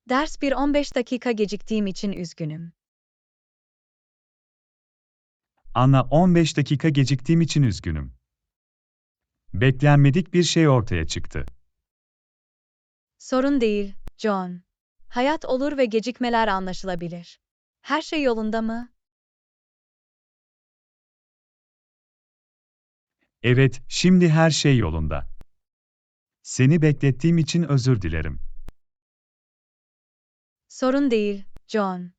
Ders 15 dakika geciktiğim için üzgünüm. Anna, 15 dakika geciktiğim için üzgünüm. Beklenmedik bir şey ortaya çıktı. Sorun değil, John. Hayat olur ve gecikmeler anlaşılabilir. Her şey yolunda mı? Evet, şimdi her şey yolunda. Seni beklettiğim için özür dilerim. Sorun değil, John.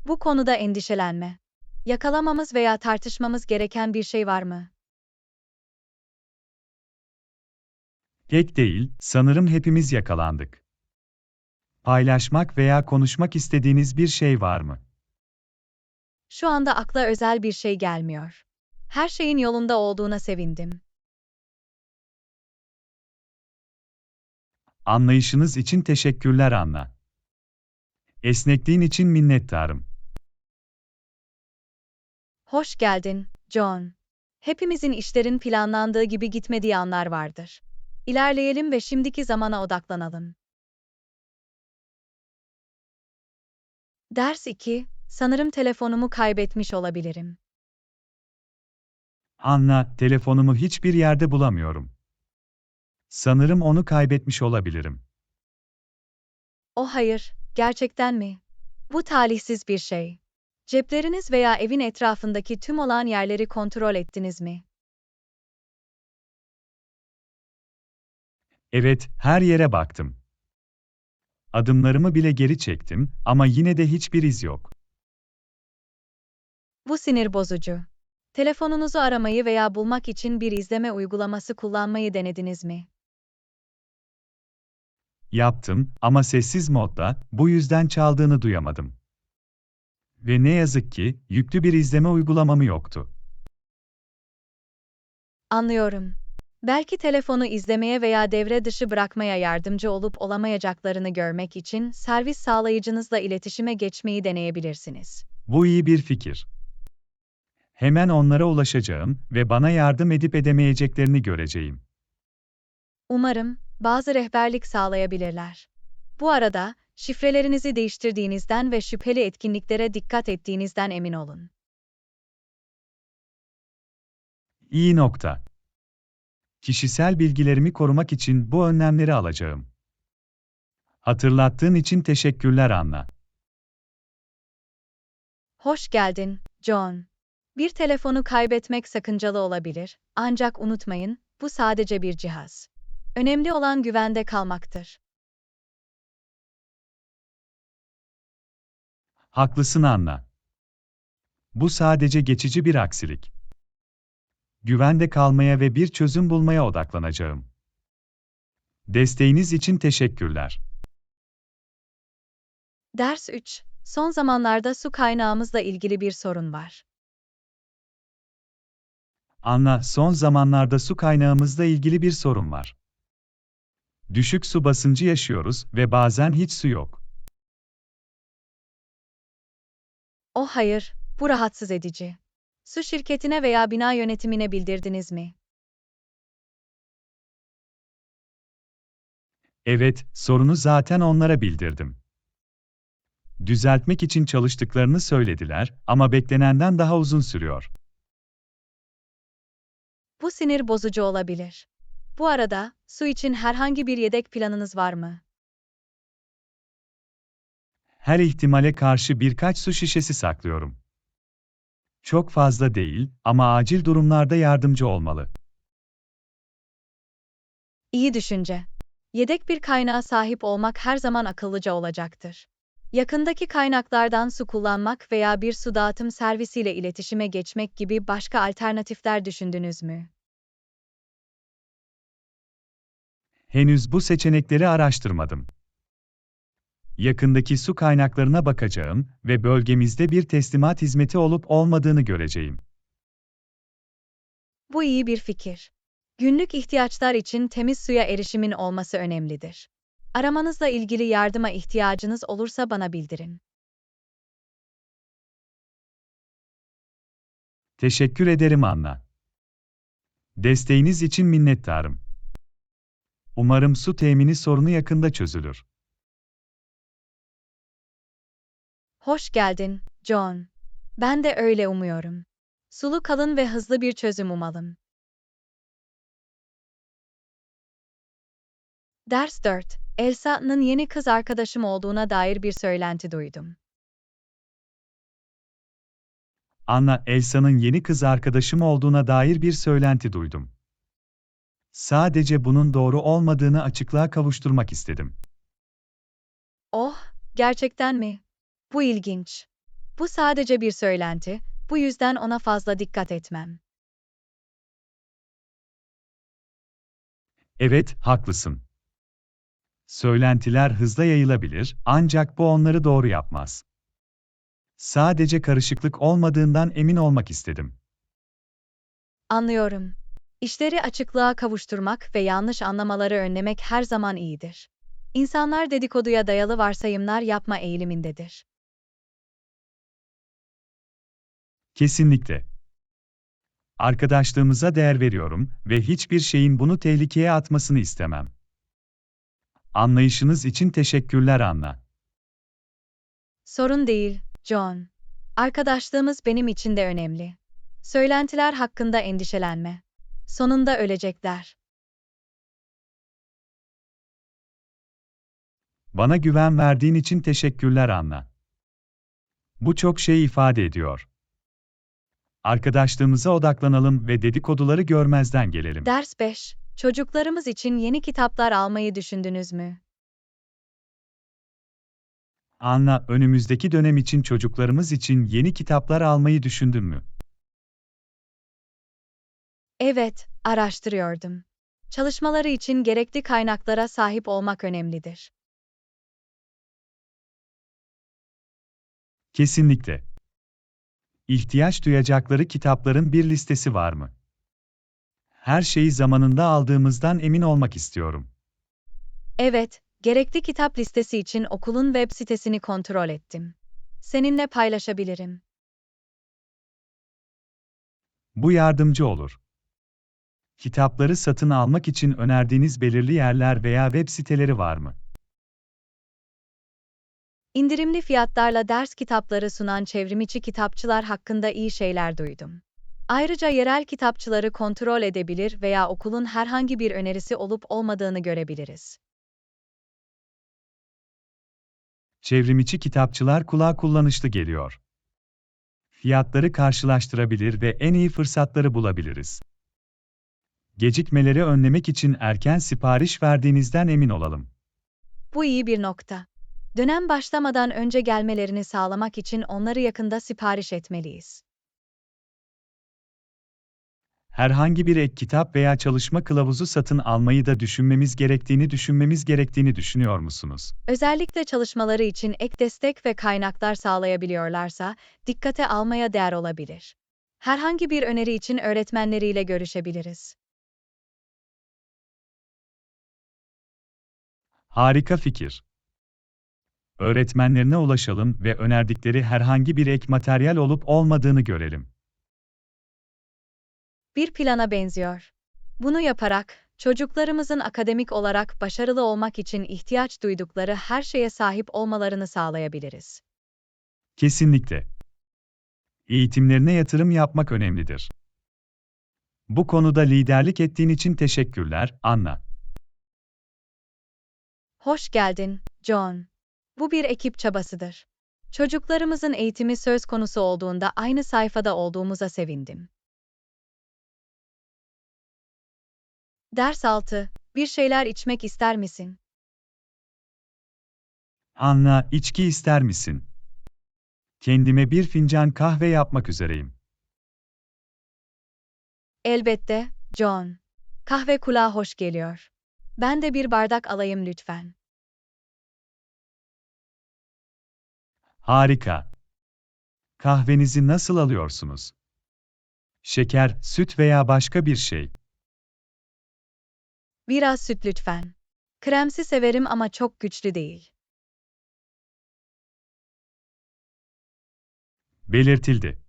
Bu konuda endişelenme. Yakalamamız veya tartışmamız gereken bir şey var mı? Pek değil, sanırım hepimiz yakalandık. Paylaşmak veya konuşmak istediğiniz bir şey var mı? Şu anda akla özel bir şey gelmiyor. Her şeyin yolunda olduğuna sevindim. Anlayışınız için teşekkürler Anna. Esnekliğin için minnettarım. Hoş geldin, John. Hepimizin işlerin planlandığı gibi gitmediği anlar vardır. İlerleyelim ve şimdiki zamana odaklanalım. Ders 2, sanırım telefonumu kaybetmiş olabilirim. Anna, telefonumu hiçbir yerde bulamıyorum. Sanırım onu kaybetmiş olabilirim. Oh hayır, gerçekten mi? Bu talihsiz bir şey. Cepleriniz veya evin etrafındaki tüm olan yerleri kontrol ettiniz mi? Evet, her yere baktım. Adımlarımı bile geri çektim ama yine de hiçbir iz yok. Bu sinir bozucu. Telefonunuzu aramayı veya bulmak için bir izleme uygulaması kullanmayı denediniz mi? Yaptım ama sessiz modda, bu yüzden çaldığını duyamadım. Ve ne yazık ki, yüklü bir izleme uygulamamı yoktu. Anlıyorum. Belki telefonu izlemeye veya devre dışı bırakmaya yardımcı olup olamayacaklarını görmek için servis sağlayıcınızla iletişime geçmeyi deneyebilirsiniz. Bu iyi bir fikir. Hemen onlara ulaşacağım ve bana yardım edip edemeyeceklerini göreceğim. Umarım bazı rehberlik sağlayabilirler. Bu arada, şifrelerinizi değiştirdiğinizden ve şüpheli etkinliklere dikkat ettiğinizden emin olun. İyi nokta. Kişisel bilgilerimi korumak için bu önlemleri alacağım. Hatırlattığın için teşekkürler Anna. Hoş geldin, John. Bir telefonu kaybetmek sakıncalı olabilir, ancak unutmayın, bu sadece bir cihaz. Önemli olan güvende kalmaktır. Haklısın Anna. Bu sadece geçici bir aksilik. Güvende kalmaya ve bir çözüm bulmaya odaklanacağım. Desteğiniz için teşekkürler. Ders 3. Son zamanlarda su kaynağımızla ilgili bir sorun var. Anna, son zamanlarda su kaynağımızla ilgili bir sorun var. Düşük su basıncı yaşıyoruz ve bazen hiç su yok. Oh hayır, bu rahatsız edici. Su şirketine veya bina yönetimine bildirdiniz mi? Evet, sorunu zaten onlara bildirdim. Düzeltmek için çalıştıklarını söylediler ama beklenenden daha uzun sürüyor. Bu sinir bozucu olabilir. Bu arada, su için herhangi bir yedek planınız var mı? Her ihtimale karşı birkaç su şişesi saklıyorum. Çok fazla değil ama acil durumlarda yardımcı olmalı. İyi düşünce. Yedek bir kaynağa sahip olmak her zaman akıllıca olacaktır. Yakındaki kaynaklardan su kullanmak veya bir su dağıtım servisiyle iletişime geçmek gibi başka alternatifler düşündünüz mü? Henüz bu seçenekleri araştırmadım. Yakındaki su kaynaklarına bakacağım ve bölgemizde bir teslimat hizmeti olup olmadığını göreceğim. Bu iyi bir fikir. Günlük ihtiyaçlar için temiz suya erişimin olması önemlidir. Aramanızla ilgili yardıma ihtiyacınız olursa bana bildirin. Teşekkür ederim Anna. Desteğiniz için minnettarım. Umarım su temini sorunu yakında çözülür. Hoş geldin, John. Ben de öyle umuyorum. Sulu kalın ve hızlı bir çözüm umalım. Ders 4. Elsa'nın yeni kız arkadaşım olduğuna dair bir söylenti duydum. Anna, Elsa'nın yeni kız arkadaşım olduğuna dair bir söylenti duydum. Sadece bunun doğru olmadığını açıklığa kavuşturmak istedim. Oh, gerçekten mi? Bu ilginç. Bu sadece bir söylenti, bu yüzden ona fazla dikkat etmem. Evet, haklısın. Söylentiler hızla yayılabilir, ancak bu onları doğru yapmaz. Sadece karışıklık olmadığından emin olmak istedim. Anlıyorum. İşleri açıklığa kavuşturmak ve yanlış anlamaları önlemek her zaman iyidir. İnsanlar dedikoduya dayalı varsayımlar yapma eğilimindedir. Kesinlikle. Arkadaşlığımıza değer veriyorum ve hiçbir şeyin bunu tehlikeye atmasını istemem. Anlayışınız için teşekkürler Anna. Sorun değil, John. Arkadaşlığımız benim için de önemli. Söylentiler hakkında endişelenme. Sonunda ölecekler. Bana güven verdiğin için teşekkürler Anna. Bu çok şey ifade ediyor. Arkadaşlığımıza odaklanalım ve dedikoduları görmezden gelelim. Ders 5. Çocuklarımız için yeni kitaplar almayı düşündünüz mü? Anna, önümüzdeki dönem için çocuklarımız için yeni kitaplar almayı düşündün mü? Evet, araştırıyordum. Çalışmaları için gerekli kaynaklara sahip olmak önemlidir. Kesinlikle. İhtiyaç duyacakları kitapların bir listesi var mı? Her şeyi zamanında aldığımızdan emin olmak istiyorum. Evet, gerekli kitap listesi için okulun web sitesini kontrol ettim. Seninle paylaşabilirim. Bu yardımcı olur. Kitapları satın almak için önerdiğiniz belirli yerler veya web siteleri var mı? İndirimli fiyatlarla ders kitapları sunan çevrimiçi kitapçılar hakkında iyi şeyler duydum. Ayrıca yerel kitapçıları kontrol edebilir veya okulun herhangi bir önerisi olup olmadığını görebiliriz. Çevrimiçi kitapçılar kulağa kullanışlı geliyor. Fiyatları karşılaştırabilir ve en iyi fırsatları bulabiliriz. Gecikmeleri önlemek için erken sipariş verdiğinizden emin olalım. Bu iyi bir nokta. Dönem başlamadan önce gelmelerini sağlamak için onları yakında sipariş etmeliyiz. Herhangi bir ek kitap veya çalışma kılavuzu satın almayı da düşünmemiz gerektiğini düşünüyor musunuz? Özellikle çalışmaları için ek destek ve kaynaklar sağlayabiliyorlarsa, dikkate almaya değer olabilir. Herhangi bir öneri için öğretmenleriyle görüşebiliriz. Harika fikir. Öğretmenlerine ulaşalım ve önerdikleri herhangi bir ek materyal olup olmadığını görelim. Bir plana benziyor. Bunu yaparak, çocuklarımızın akademik olarak başarılı olmak için ihtiyaç duydukları her şeye sahip olmalarını sağlayabiliriz. Kesinlikle. Eğitimlerine yatırım yapmak önemlidir. Bu konuda liderlik ettiğin için teşekkürler, Anna. Hoş geldin, John. Bu bir ekip çabasıdır. Çocuklarımızın eğitimi söz konusu olduğunda aynı sayfada olduğumuza sevindim. Ders 6. Bir şeyler içmek ister misin? Anna, içki ister misin? Kendime bir fincan kahve yapmak üzereyim. Elbette, John. Kahve kulağa hoş geliyor. Ben de bir bardak alayım lütfen. Harika. Kahvenizi nasıl alıyorsunuz? Şeker, süt veya başka bir şey. Biraz süt lütfen. Kremsi severim ama çok güçlü değil. Belirtildi.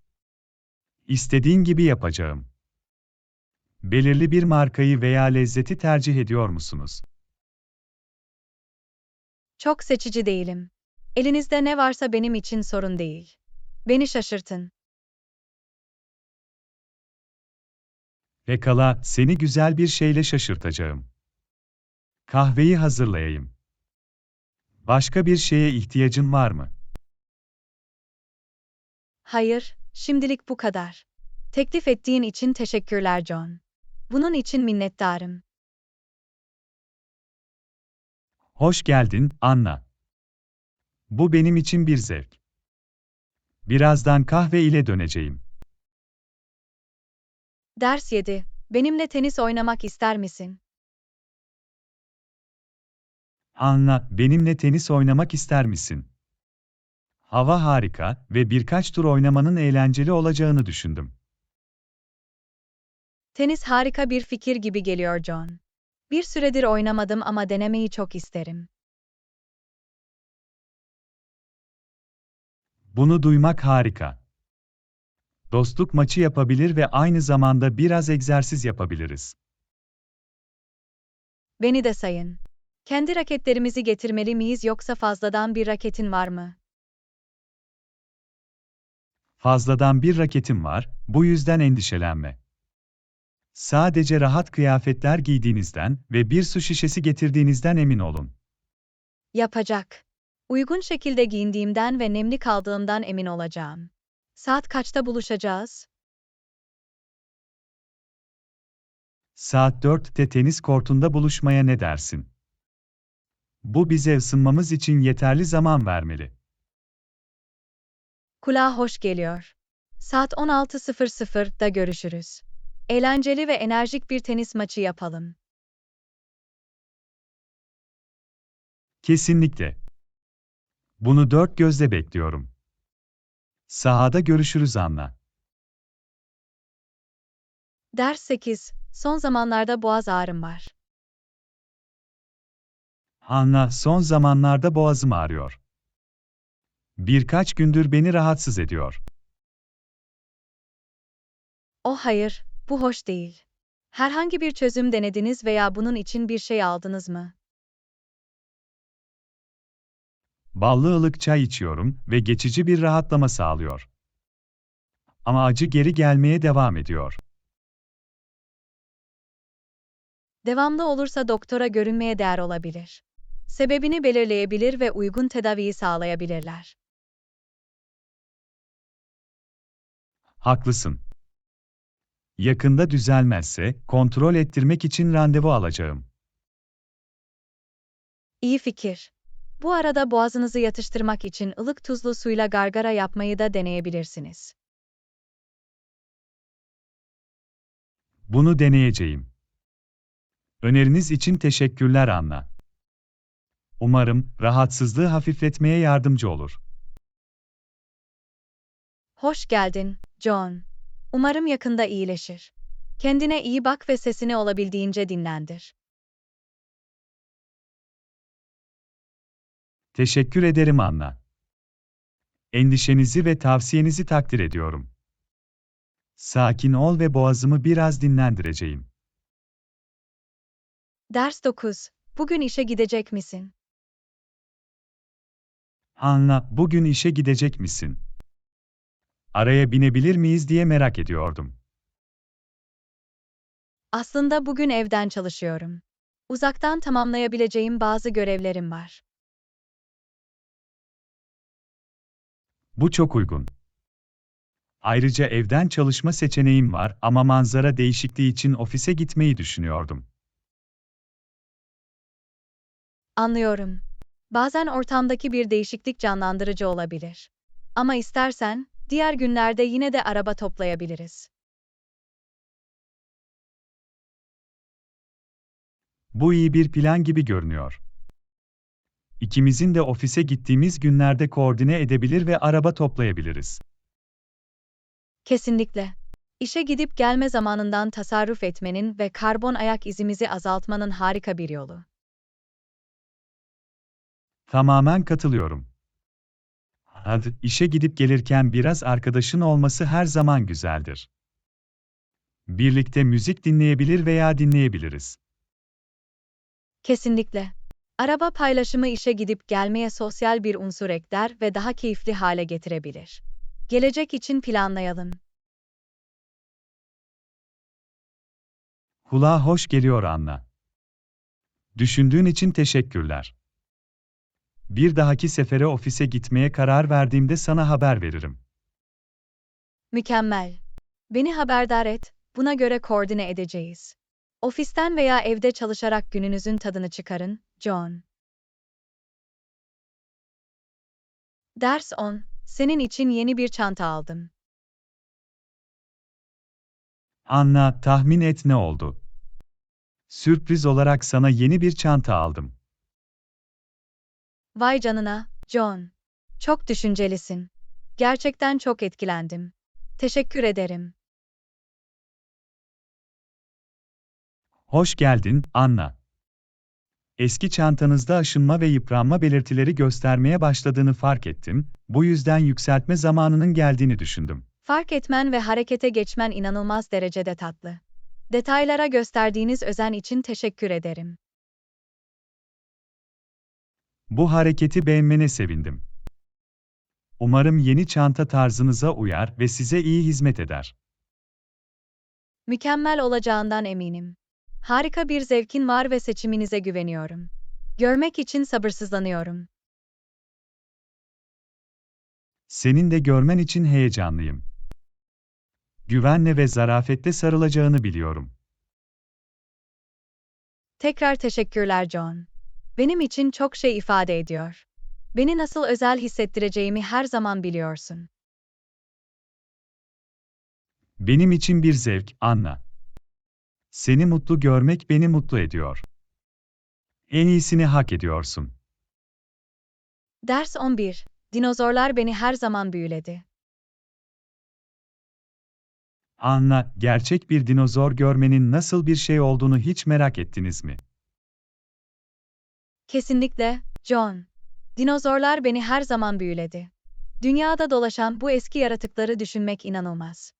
İstediğin gibi yapacağım. Belirli bir markayı veya lezzeti tercih ediyor musunuz? Çok seçici değilim. Elinizde ne varsa benim için sorun değil. Beni şaşırtın. Pekala, seni güzel bir şeyle şaşırtacağım. Kahveyi hazırlayayım. Başka bir şeye ihtiyacın var mı? Hayır, şimdilik bu kadar. Teklif ettiğin için teşekkürler John. Bunun için minnettarım. Hoş geldin, Anna. Bu benim için bir zevk. Birazdan kahve ile döneceğim. Ders 7. Benimle tenis oynamak ister misin? Anna, benimle tenis oynamak ister misin? Hava harika ve birkaç tur oynamanın eğlenceli olacağını düşündüm. Tenis harika bir fikir gibi geliyor John. Bir süredir oynamadım ama denemeyi çok isterim. Bunu duymak harika. Dostluk maçı yapabilir ve aynı zamanda biraz egzersiz yapabiliriz. Beni de sayın. Kendi raketlerimizi getirmeli miyiz yoksa fazladan bir raketin var mı? Fazladan bir raketim var, bu yüzden endişelenme. Sadece rahat kıyafetler giydiğinizden ve bir su şişesi getirdiğinizden emin olun. Yapacak. Uygun şekilde giyindiğimden ve nemli kaldığımdan emin olacağım. Saat kaçta buluşacağız? Saat 4'te tenis kortunda buluşmaya ne dersin? Bu bize ısınmamız için yeterli zaman vermeli. Kulağa hoş geliyor. Saat 16:00'da görüşürüz. Eğlenceli ve enerjik bir tenis maçı yapalım. Kesinlikle. Bunu dört gözle bekliyorum. Sahada görüşürüz Anna. Ders 8. Son zamanlarda boğaz ağrım var. Anna, son zamanlarda boğazım ağrıyor. Birkaç gündür beni rahatsız ediyor. Oh hayır, bu hoş değil. Herhangi bir çözüm denediniz veya bunun için bir şey aldınız mı? Ballı ılık çay içiyorum ve geçici bir rahatlama sağlıyor. Ama acı geri gelmeye devam ediyor. Devamlı olursa doktora görünmeye değer olabilir. Sebebini belirleyebilir ve uygun tedaviyi sağlayabilirler. Haklısın. Yakında düzelmezse, kontrol ettirmek için randevu alacağım. İyi fikir. Bu arada boğazınızı yatıştırmak için ılık tuzlu suyla gargara yapmayı da deneyebilirsiniz. Bunu deneyeceğim. Öneriniz için teşekkürler Anna. Umarım rahatsızlığı hafifletmeye yardımcı olur. Hoş geldin, John. Umarım yakında iyileşir. Kendine iyi bak ve sesini olabildiğince dinlendir. Teşekkür ederim Anna. Endişenizi ve tavsiyenizi takdir ediyorum. Sakin ol ve boğazımı biraz dinlendireceğim. Ders 9. Bugün işe gidecek misin? Anna, bugün işe gidecek misin? Araya binebilir miyiz diye merak ediyordum. Aslında bugün evden çalışıyorum. Uzaktan tamamlayabileceğim bazı görevlerim var. Bu çok uygun. Ayrıca evden çalışma seçeneğim var ama manzara değişikliği için ofise gitmeyi düşünüyordum. Anlıyorum. Bazen ortamdaki bir değişiklik canlandırıcı olabilir. Ama istersen, diğer günlerde yine de araba toplayabiliriz. Bu iyi bir plan gibi görünüyor. İkimizin de ofise gittiğimiz günlerde koordine edebilir ve araba toplayabiliriz. Kesinlikle. İşe gidip gelme zamanından tasarruf etmenin ve karbon ayak izimizi azaltmanın harika bir yolu. Tamamen katılıyorum. Hadi, işe gidip gelirken biraz arkadaşın olması her zaman güzeldir. Birlikte müzik dinleyebilir veya dinleyebiliriz. Kesinlikle. Araba paylaşımı işe gidip gelmeye sosyal bir unsur ekler ve daha keyifli hale getirebilir. Gelecek için planlayalım. Kulağa hoş geliyor Anna. Düşündüğün için teşekkürler. Bir dahaki sefere ofise gitmeye karar verdiğimde sana haber veririm. Mükemmel. Beni haberdar et, buna göre koordine edeceğiz. Ofisten veya evde çalışarak gününüzün tadını çıkarın, John. Ders 10. Senin için yeni bir çanta aldım. Anna, tahmin et ne oldu? Sürpriz olarak sana yeni bir çanta aldım. Vay canına, John. Çok düşüncelisin. Gerçekten çok etkilendim. Teşekkür ederim. Hoş geldin, Anna. Eski çantanızda aşınma ve yıpranma belirtileri göstermeye başladığını fark ettim, bu yüzden yükseltme zamanının geldiğini düşündüm. Fark etmen ve harekete geçmen inanılmaz derecede tatlı. Detaylara gösterdiğiniz özen için teşekkür ederim. Bu hareketi beğenmene sevindim. Umarım yeni çanta tarzınıza uyar ve size iyi hizmet eder. Mükemmel olacağından eminim. Harika bir zevkin var ve seçiminize güveniyorum. Görmek için sabırsızlanıyorum. Senin de görmen için heyecanlıyım. Güvenle ve zarafetle sarılacağını biliyorum. Tekrar teşekkürler John. Benim için çok şey ifade ediyor. Beni nasıl özel hissettireceğimi her zaman biliyorsun. Benim için bir zevk, Anna. Seni mutlu görmek beni mutlu ediyor. En iyisini hak ediyorsun. Ders 11. Dinozorlar beni her zaman büyüledi. Anna, gerçek bir dinozor görmenin nasıl bir şey olduğunu hiç merak ettiniz mi? Kesinlikle, John. Dinozorlar beni her zaman büyüledi. Dünyada dolaşan bu eski yaratıkları düşünmek inanılmaz.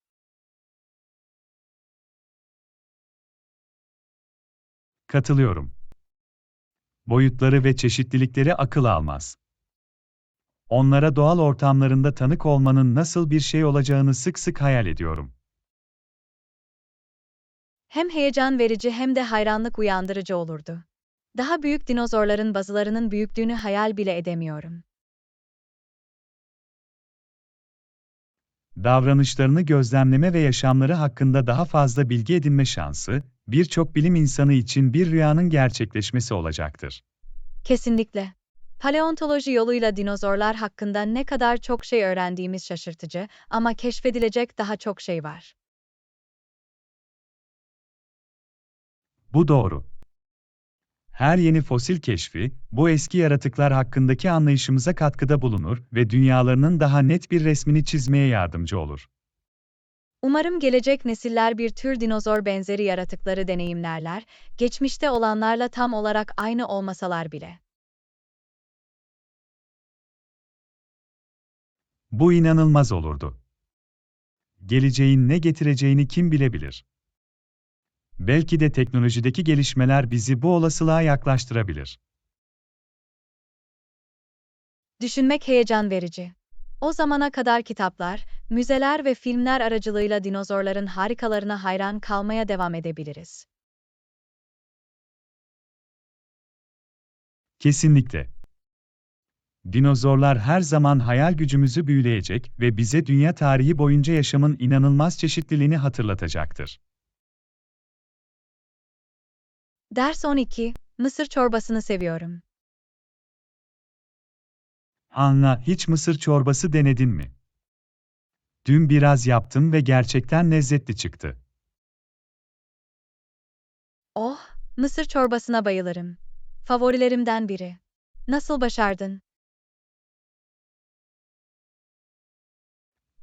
Katılıyorum. Boyutları ve çeşitlilikleri akıl almaz. Onlara doğal ortamlarında tanık olmanın nasıl bir şey olacağını sık sık hayal ediyorum. Hem heyecan verici hem de hayranlık uyandırıcı olurdu. Daha büyük dinozorların bazılarının büyüklüğünü hayal bile edemiyorum. Davranışlarını gözlemleme ve yaşamları hakkında daha fazla bilgi edinme şansı, birçok bilim insanı için bir rüyanın gerçekleşmesi olacaktır. Kesinlikle. Paleontoloji yoluyla dinozorlar hakkında ne kadar çok şey öğrendiğimiz şaşırtıcı ama keşfedilecek daha çok şey var. Bu doğru. Her yeni fosil keşfi, bu eski yaratıklar hakkındaki anlayışımıza katkıda bulunur ve dünyalarının daha net bir resmini çizmeye yardımcı olur. Umarım gelecek nesiller bir tür dinozor benzeri yaratıkları deneyimlerler, geçmişte olanlarla tam olarak aynı olmasalar bile. Bu inanılmaz olurdu. Geleceğin ne getireceğini kim bilebilir? Belki de teknolojideki gelişmeler bizi bu olasılığa yaklaştırabilir. Düşünmek heyecan verici. O zamana kadar kitaplar, müzeler ve filmler aracılığıyla dinozorların harikalarına hayran kalmaya devam edebiliriz. Kesinlikle. Dinozorlar her zaman hayal gücümüzü büyüleyecek ve bize dünya tarihi boyunca yaşamın inanılmaz çeşitliliğini hatırlatacaktır. Ders 12. Mısır çorbasını seviyorum. Anla, hiç mısır çorbası denedin mi? Dün biraz yaptım ve gerçekten lezzetli çıktı. Oh, mısır çorbasına bayılırım. Favorilerimden biri. Nasıl başardın?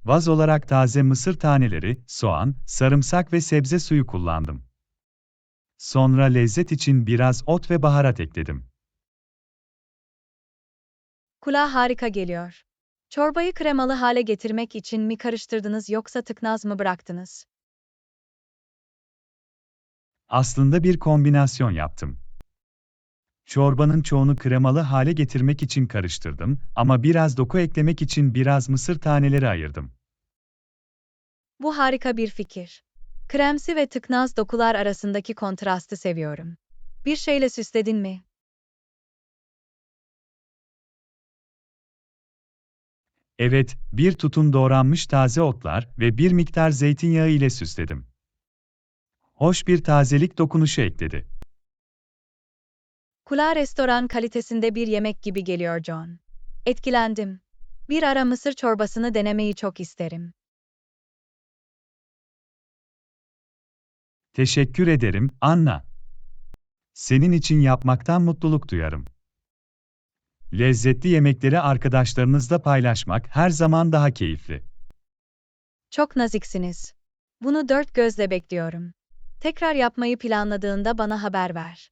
Vaz olarak taze mısır taneleri, soğan, sarımsak ve sebze suyu kullandım. Sonra lezzet için biraz ot ve baharat ekledim. Kulağa harika geliyor. Çorbayı kremalı hale getirmek için mi karıştırdınız yoksa tıknaz mı bıraktınız? Aslında bir kombinasyon yaptım. Çorbanın çoğunu kremalı hale getirmek için karıştırdım ama biraz doku eklemek için biraz mısır taneleri ayırdım. Bu harika bir fikir. Kremsi ve tıknaz dokular arasındaki kontrastı seviyorum. Bir şeyle süsledin mi? Evet, bir tutum doğranmış taze otlar ve bir miktar zeytinyağı ile süsledim. Hoş bir tazelik dokunuşu ekledi. Kulağa restoran kalitesinde bir yemek gibi geliyor John. Etkilendim. Bir ara mısır çorbasını denemeyi çok isterim. Teşekkür ederim, Anna. Senin için yapmaktan mutluluk duyarım. Lezzetli yemekleri arkadaşlarınızla paylaşmak her zaman daha keyifli. Çok naziksiniz. Bunu dört gözle bekliyorum. Tekrar yapmayı planladığında bana haber ver.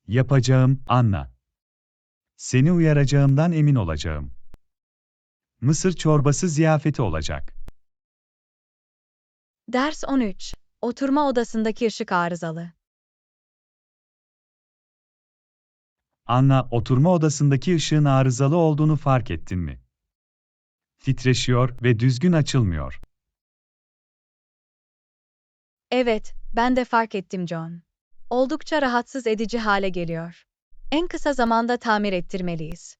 Yapacağım, Anna. Seni uyaracağımdan emin olacağım. Mısır çorbası ziyafeti olacak. Ders 13. Oturma odasındaki ışık arızalı. Anna, oturma odasındaki ışığın arızalı olduğunu fark ettin mi? Titreşiyor ve düzgün açılmıyor. Evet, ben de fark ettim John. Oldukça rahatsız edici hale geliyor. En kısa zamanda tamir ettirmeliyiz.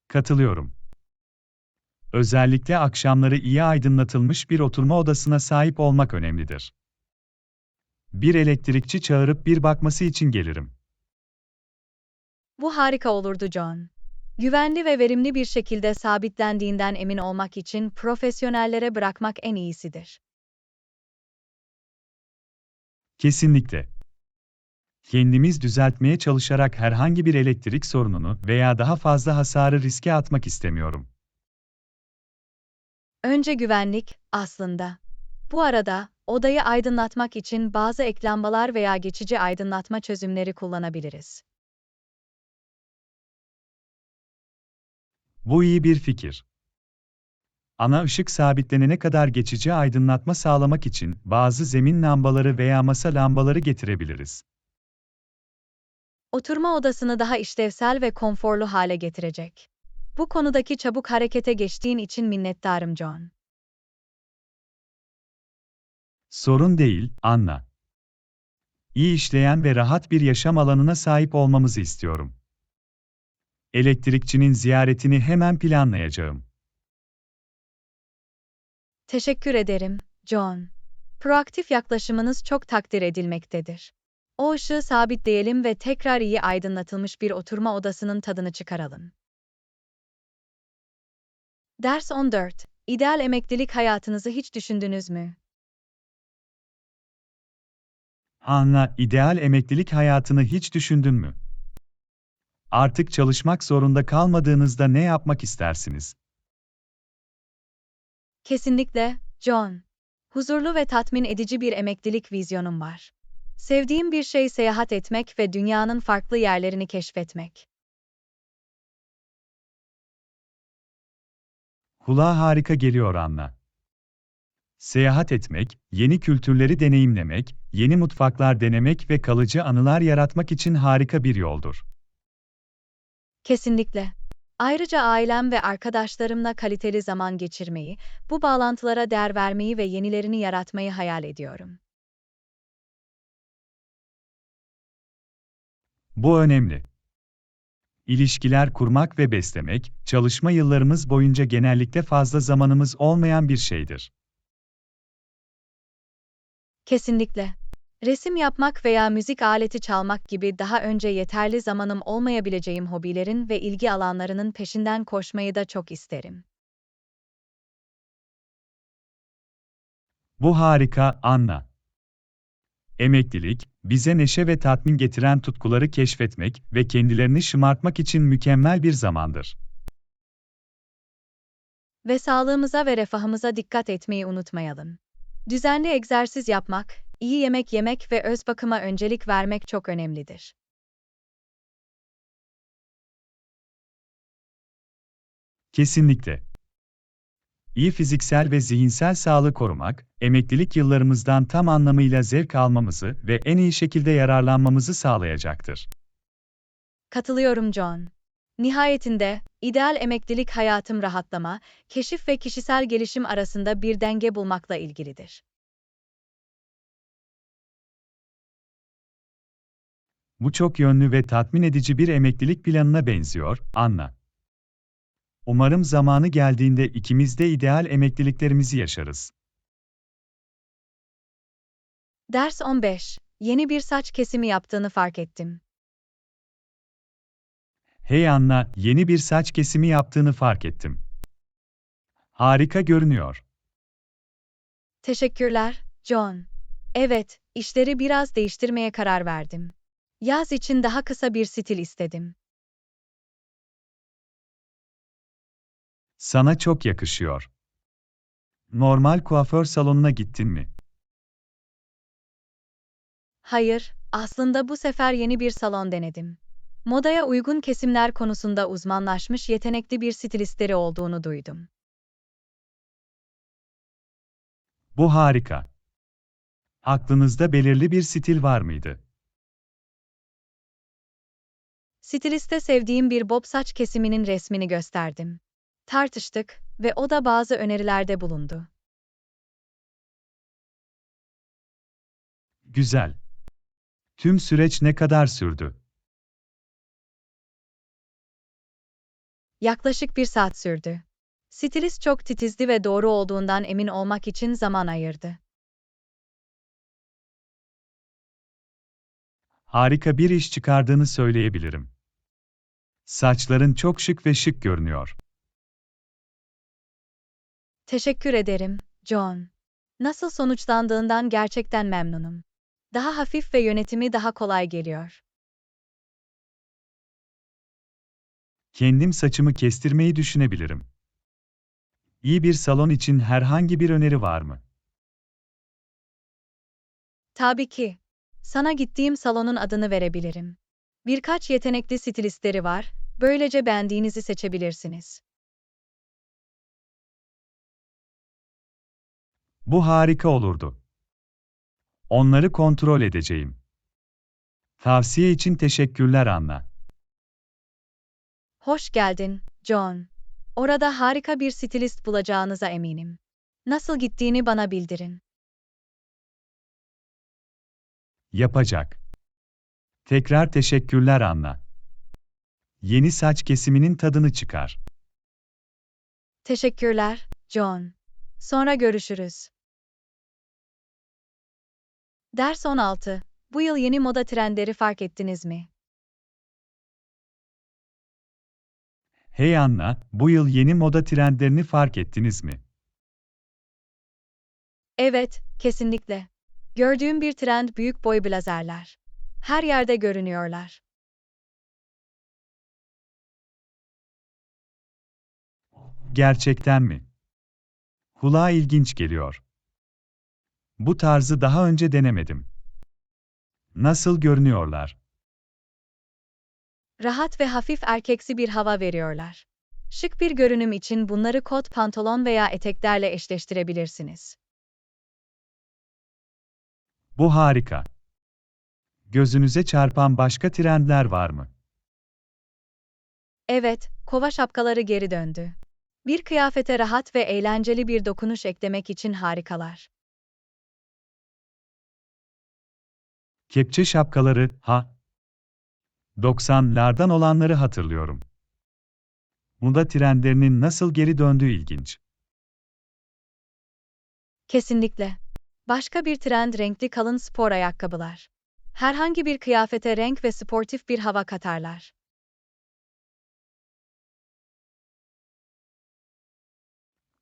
Katılıyorum. Özellikle akşamları iyi aydınlatılmış bir oturma odasına sahip olmak önemlidir. Bir elektrikçi çağırıp bir bakması için gelirim. Bu harika olurdu John. Güvenli ve verimli bir şekilde sabitlendiğinden emin olmak için profesyonellere bırakmak en iyisidir. Kesinlikle. Kendimiz düzeltmeye çalışarak herhangi bir elektrik sorununu veya daha fazla hasarı riske atmak istemiyorum. Önce güvenlik, aslında. Bu arada, odayı aydınlatmak için bazı ek lambalar veya geçici aydınlatma çözümleri kullanabiliriz. Bu iyi bir fikir. Ana ışık sabitlenene kadar geçici aydınlatma sağlamak için bazı zemin lambaları veya masa lambaları getirebiliriz. Oturma odasını daha işlevsel ve konforlu hale getirecek. Bu konudaki çabuk harekete geçtiğin için minnettarım John. Sorun değil, Anna. İyi işleyen ve rahat bir yaşam alanına sahip olmamızı istiyorum. Elektrikçinin ziyaretini hemen planlayacağım. Teşekkür ederim, John. Proaktif yaklaşımınız çok takdir edilmektedir. O ışığı sabitleyelim ve tekrar iyi aydınlatılmış bir oturma odasının tadını çıkaralım. Ders 14. İdeal emeklilik hayatınızı hiç düşündünüz mü? Anna, ideal emeklilik hayatını hiç düşündün mü? Artık çalışmak zorunda kalmadığınızda ne yapmak istersiniz? Kesinlikle, John. Huzurlu ve tatmin edici bir emeklilik vizyonum var. Sevdiğim bir şey seyahat etmek ve dünyanın farklı yerlerini keşfetmek. Kulağa harika geliyor Anna. Seyahat etmek, yeni kültürleri deneyimlemek, yeni mutfaklar denemek ve kalıcı anılar yaratmak için harika bir yoldur. Kesinlikle. Ayrıca ailem ve arkadaşlarımla kaliteli zaman geçirmeyi, bu bağlantılara değer vermeyi ve yenilerini yaratmayı hayal ediyorum. Bu önemli. İlişkiler kurmak ve beslemek, çalışma yıllarımız boyunca genellikle fazla zamanımız olmayan bir şeydir. Kesinlikle. Resim yapmak veya müzik aleti çalmak gibi daha önce yeterli zamanım olmayabileceğim hobilerin ve ilgi alanlarının peşinden koşmayı da çok isterim. Bu harika, Anna. Emeklilik, bize neşe ve tatmin getiren tutkuları keşfetmek ve kendilerini şımartmak için mükemmel bir zamandır. Ve sağlığımıza ve refahımıza dikkat etmeyi unutmayalım. Düzenli egzersiz yapmak, iyi yemek yemek ve öz bakıma öncelik vermek çok önemlidir. Kesinlikle. İyi fiziksel ve zihinsel sağlığı korumak, emeklilik yıllarımızdan tam anlamıyla zevk almamızı ve en iyi şekilde yararlanmamızı sağlayacaktır. Katılıyorum John. Nihayetinde, ideal emeklilik hayatım rahatlama, keşif ve kişisel gelişim arasında bir denge bulmakla ilgilidir. Bu çok yönlü ve tatmin edici bir emeklilik planına benziyor, Anna. Umarım zamanı geldiğinde ikimiz de ideal emekliliklerimizi yaşarız. Ders 15. Yeni bir saç kesimi yaptığını fark ettim. Hey Anna, yeni bir saç kesimi yaptığını fark ettim. Harika görünüyor. Teşekkürler, John. Evet, işleri biraz değiştirmeye karar verdim. Yaz için daha kısa bir stil istedim. Sana çok yakışıyor. Normal kuaför salonuna gittin mi? Hayır, aslında bu sefer yeni bir salon denedim. Modaya uygun kesimler konusunda uzmanlaşmış yetenekli bir stilistleri olduğunu duydum. Bu harika. Aklınızda belirli bir stil var mıydı? Stiliste sevdiğim bir bob saç kesiminin resmini gösterdim. Tartıştık ve o da bazı önerilerde bulundu. Güzel. Tüm süreç ne kadar sürdü? Yaklaşık bir saat sürdü. Stilist çok titizdi ve doğru olduğundan emin olmak için zaman ayırdı. Harika bir iş çıkardığını söyleyebilirim. Saçların çok şık ve şık görünüyor. Teşekkür ederim, John. Nasıl sonuçlandığından gerçekten memnunum. Daha hafif ve yönetimi daha kolay geliyor. Kendim saçımı kestirmeyi düşünebilirim. İyi bir salon için herhangi bir öneri var mı? Tabii ki. Sana gittiğim salonun adını verebilirim. Birkaç yetenekli stilistleri var, böylece beğendiğinizi seçebilirsiniz. Bu harika olurdu. Onları kontrol edeceğim. Tavsiye için teşekkürler Anna. Hoş geldin, John. Orada harika bir stilist bulacağınıza eminim. Nasıl gittiğini bana bildirin. Yapacak. Tekrar teşekkürler Anna. Yeni saç kesiminin tadını çıkar. Teşekkürler, John. Sonra görüşürüz. Ders 16. Bu yıl yeni moda trendleri fark ettiniz mi? Hey Anna, bu yıl yeni moda trendlerini fark ettiniz mi? Evet, kesinlikle. Gördüğüm bir trend büyük boy blazerler. Her yerde görünüyorlar. Gerçekten mi? Kulağa ilginç geliyor. Bu tarzı daha önce denemedim. Nasıl görünüyorlar? Rahat ve hafif erkeksi bir hava veriyorlar. Şık bir görünüm için bunları kot pantolon veya eteklerle eşleştirebilirsiniz. Bu harika. Gözünüze çarpan başka trendler var mı? Evet, kova şapkaları geri döndü. Bir kıyafete rahat ve eğlenceli bir dokunuş eklemek için harikalar. Kepçe şapkaları, ha? 90'lardan olanları hatırlıyorum. Moda trendlerinin nasıl geri döndüğü ilginç. Kesinlikle. Başka bir trend renkli kalın spor ayakkabılar. Herhangi bir kıyafete renk ve sportif bir hava katarlar.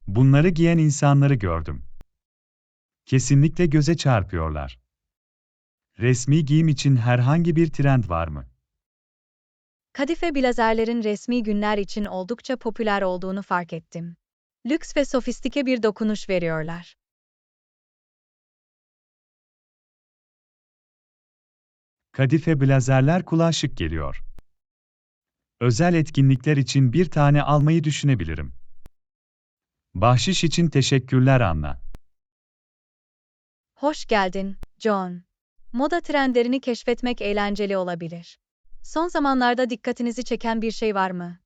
Bunları giyen insanları gördüm. Kesinlikle göze çarpıyorlar. Resmi giyim için herhangi bir trend var mı? Kadife blazerlerin resmi günler için oldukça popüler olduğunu fark ettim. Lüks ve sofistike bir dokunuş veriyorlar. Kadife blazerler kulağa şık geliyor. Özel etkinlikler için bir tane almayı düşünebilirim. Bahşiş için teşekkürler Anna. Hoş geldin, John. Moda trendlerini keşfetmek eğlenceli olabilir. Son zamanlarda dikkatinizi çeken bir şey var mı?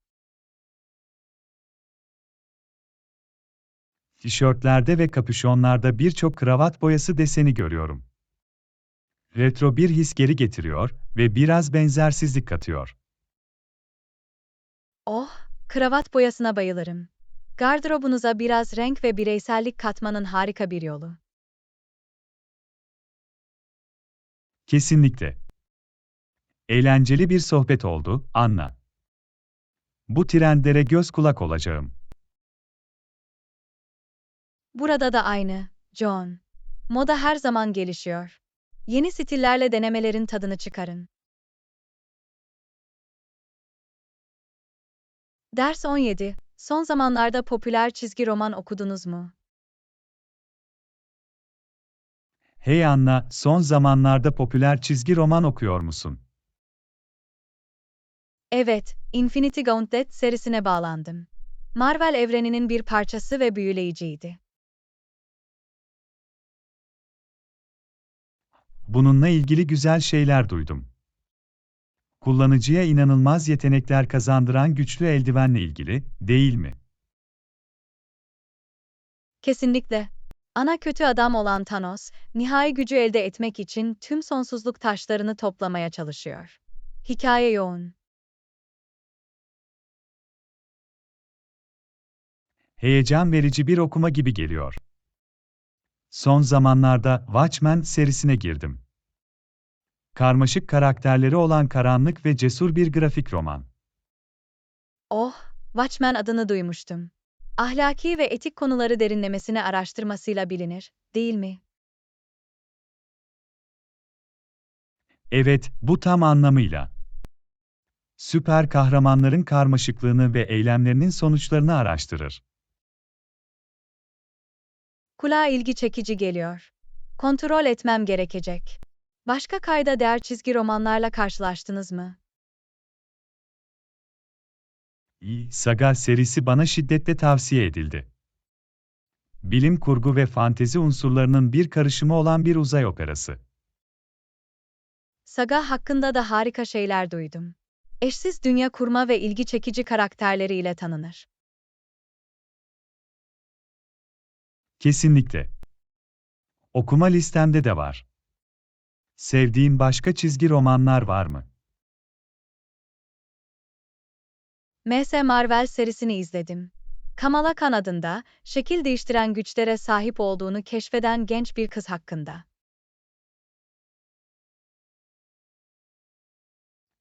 Tişörtlerde ve kapüşonlarda birçok kravat boyası deseni görüyorum. Retro bir his geri getiriyor ve biraz benzersizlik katıyor. Oh, kravat boyasına bayılırım. Gardırobunuza biraz renk ve bireysellik katmanın harika bir yolu. Kesinlikle. Eğlenceli bir sohbet oldu, Anna. Bu trendlere göz kulak olacağım. Burada da aynı, John. Moda her zaman gelişiyor. Yeni stillerle denemelerin tadını çıkarın. Ders 17. Son zamanlarda popüler çizgi roman okudunuz mu? Hey Anna, son zamanlarda popüler çizgi roman okuyor musun? Evet, Infinity Gauntlet serisine bağlandım. Marvel evreninin bir parçası ve büyüleyiciydi. Bununla ilgili güzel şeyler duydum. Kullanıcıya inanılmaz yetenekler kazandıran güçlü eldivenle ilgili, değil mi? Kesinlikle. Ana kötü adam olan Thanos, nihai gücü elde etmek için tüm sonsuzluk taşlarını toplamaya çalışıyor. Hikaye yoğun. Heyecan verici bir okuma gibi geliyor. Son zamanlarda Watchmen serisine girdim. Karmaşık karakterleri olan karanlık ve cesur bir grafik roman. Oh, Watchmen adını duymuştum. Ahlaki ve etik konuları derinlemesine araştırmasıyla bilinir, değil mi? Evet, bu tam anlamıyla. Süper kahramanların karmaşıklığını ve eylemlerinin sonuçlarını araştırır. Kulağa ilgi çekici geliyor. Kontrol etmem gerekecek. Başka kayda değer çizgi romanlarla karşılaştınız mı? Saga serisi bana şiddetle tavsiye edildi. Bilim kurgu ve fantezi unsurlarının bir karışımı olan bir uzay operası. Saga hakkında da harika şeyler duydum. Eşsiz dünya kurma ve ilgi çekici karakterleriyle tanınır. Kesinlikle. Okuma listemde de var. Sevdiğin başka çizgi romanlar var mı? MS Marvel serisini izledim. Kamala Khan adında, şekil değiştiren güçlere sahip olduğunu keşfeden genç bir kız hakkında.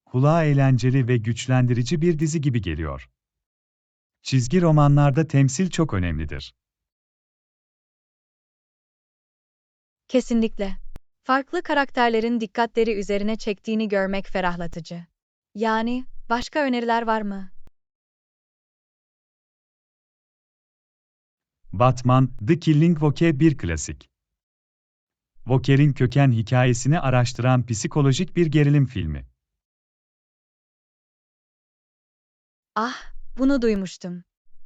Kulağa eğlenceli ve güçlendirici bir dizi gibi geliyor. Çizgi romanlarda temsil çok önemlidir. Kesinlikle. Farklı karakterlerin dikkatleri üzerine çektiğini görmek ferahlatıcı. Yani, başka öneriler var mı? Batman, The Killing Joke bir klasik. Joker'in köken hikayesini araştıran psikolojik bir gerilim filmi. Ah, bunu duymuştum.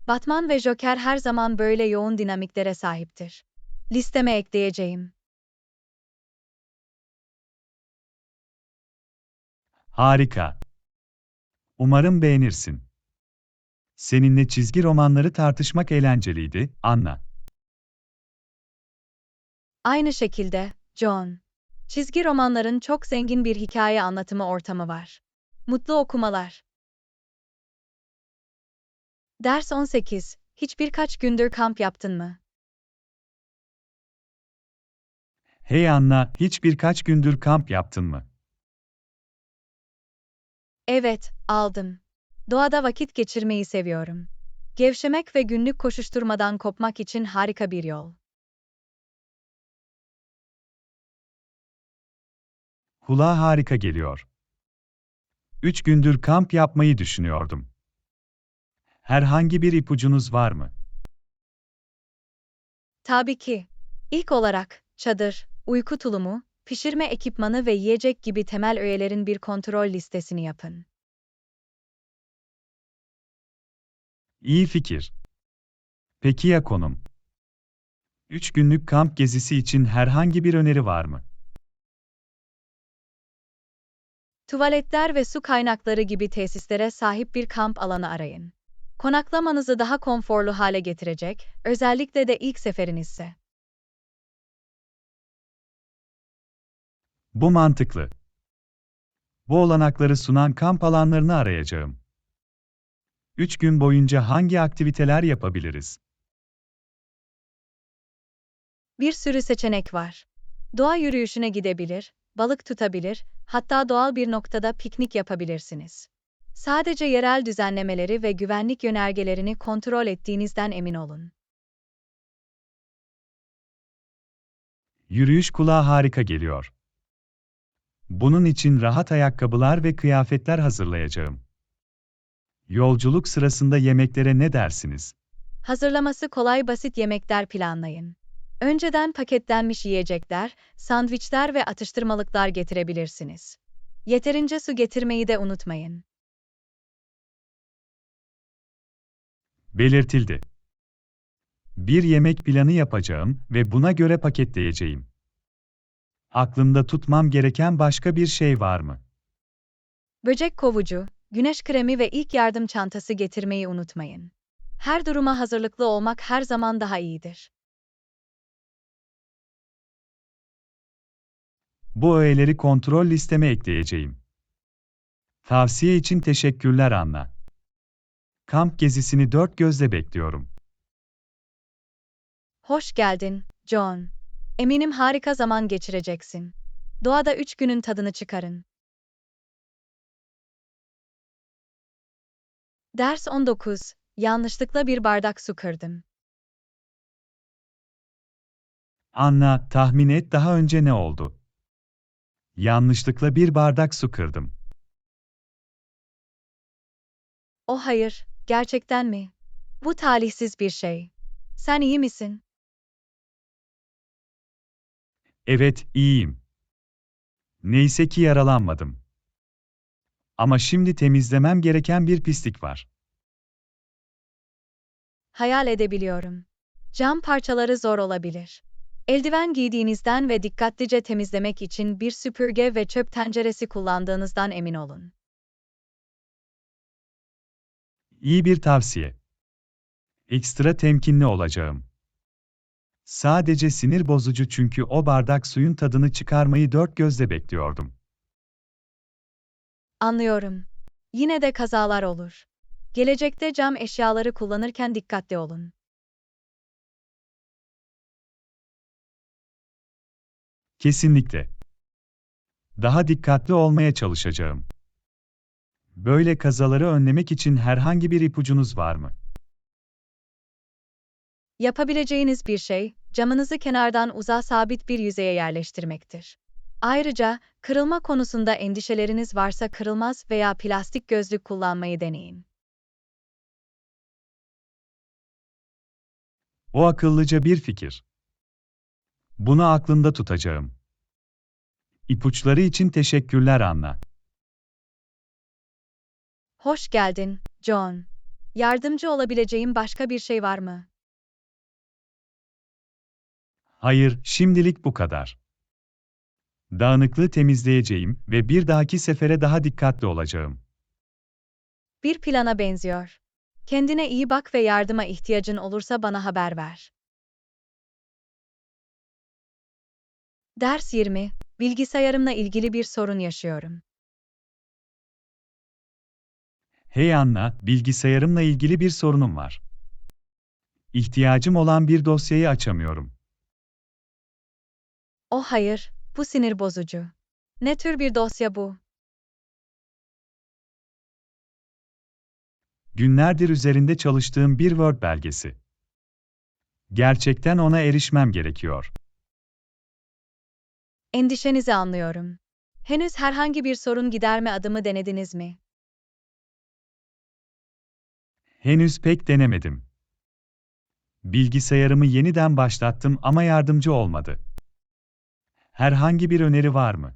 Batman ve Joker her zaman böyle yoğun dinamiklere sahiptir. Listeme ekleyeceğim. Harika. Umarım beğenirsin. Seninle çizgi romanları tartışmak eğlenceliydi, Anna. Aynı şekilde, John. Çizgi romanların çok zengin bir hikaye anlatımı ortamı var. Mutlu okumalar. Ders 18. Hiç birkaç gündür kamp yaptın mı? Hey Anna, hiç birkaç gündür kamp yaptın mı? Evet, aldım. Doğada vakit geçirmeyi seviyorum. Gevşemek ve günlük koşuşturmadan kopmak için harika bir yol. Kulağa harika geliyor. 3 gündür kamp yapmayı düşünüyordum. Herhangi bir ipucunuz var mı? Tabii ki. İlk olarak, çadır, uyku tulumu, pişirme ekipmanı ve yiyecek gibi temel öğelerin bir kontrol listesini yapın. İyi fikir. Peki ya konum? 3 günlük kamp gezisi için herhangi bir öneri var mı? Tuvaletler ve su kaynakları gibi tesislere sahip bir kamp alanı arayın. Konaklamanızı daha konforlu hale getirecek, özellikle de ilk seferinizse. Bu mantıklı. Bu olanakları sunan kamp alanlarını arayacağım. 3 gün boyunca hangi aktiviteler yapabiliriz? Bir sürü seçenek var. Doğa yürüyüşüne gidebilir, balık tutabilir, hatta doğal bir noktada piknik yapabilirsiniz. Sadece yerel düzenlemeleri ve güvenlik yönergelerini kontrol ettiğinizden emin olun. Yürüyüş kulağa harika geliyor. Bunun için rahat ayakkabılar ve kıyafetler hazırlayacağım. Yolculuk sırasında yemeklere ne dersiniz? Hazırlaması kolay basit yemekler planlayın. Önceden paketlenmiş yiyecekler, sandviçler ve atıştırmalıklar getirebilirsiniz. Yeterince su getirmeyi de unutmayın. Belirtildi. Bir yemek planı yapacağım ve buna göre paketleyeceğim. Aklımda tutmam gereken başka bir şey var mı? Böcek kovucu, güneş kremi ve ilk yardım çantası getirmeyi unutmayın. Her duruma hazırlıklı olmak her zaman daha iyidir. Bu öğeleri kontrol listeme ekleyeceğim. Tavsiye için teşekkürler Anna. Kamp gezisini dört gözle bekliyorum. Hoş geldin, John. Eminim harika zaman geçireceksin. Doğada 3 günün tadını çıkarın. Ders 19. Yanlışlıkla bir bardak su kırdım. Anna, tahmin et daha önce ne oldu? Yanlışlıkla bir bardak su kırdım. Oh hayır, gerçekten mi? Bu talihsiz bir şey. Sen iyi misin? Evet, iyiyim. Neyse ki yaralanmadım. Ama şimdi temizlemem gereken bir pislik var. Hayal edebiliyorum. Cam parçaları zor olabilir. Eldiven giydiğinizden ve dikkatlice temizlemek için bir süpürge ve çöp tenceresi kullandığınızdan emin olun. İyi bir tavsiye. Ekstra temkinli olacağım. Sadece sinir bozucu çünkü o bardak suyun tadını çıkarmayı dört gözle bekliyordum. Anlıyorum. Yine de kazalar olur. Gelecekte cam eşyaları kullanırken dikkatli olun. Kesinlikle. Daha dikkatli olmaya çalışacağım. Böyle kazaları önlemek için herhangi bir ipucunuz var mı? Yapabileceğiniz bir şey, camınızı kenardan uzağa sabit bir yüzeye yerleştirmektir. Ayrıca, kırılma konusunda endişeleriniz varsa kırılmaz veya plastik gözlük kullanmayı deneyin. O akıllıca bir fikir. Bunu aklımda tutacağım. İpuçları için teşekkürler Anna. Hoş geldin, John. Yardımcı olabileceğim başka bir şey var mı? Hayır, şimdilik bu kadar. Dağınıklığı temizleyeceğim ve bir dahaki sefere daha dikkatli olacağım. Bir plana benziyor. Kendine iyi bak ve yardıma ihtiyacın olursa bana haber ver. Ders 20. Bilgisayarımla ilgili bir sorun yaşıyorum. Hey Anna, bilgisayarımla ilgili bir sorunum var. İhtiyacım olan bir dosyayı açamıyorum. Oh hayır, bu sinir bozucu. Ne tür bir dosya bu? Günlerdir üzerinde çalıştığım bir Word belgesi. Gerçekten ona erişmem gerekiyor. Endişenizi anlıyorum. Henüz herhangi bir sorun giderme adımı denediniz mi? Henüz pek denemedim. Bilgisayarımı yeniden başlattım ama yardımcı olmadı. Herhangi bir öneri var mı?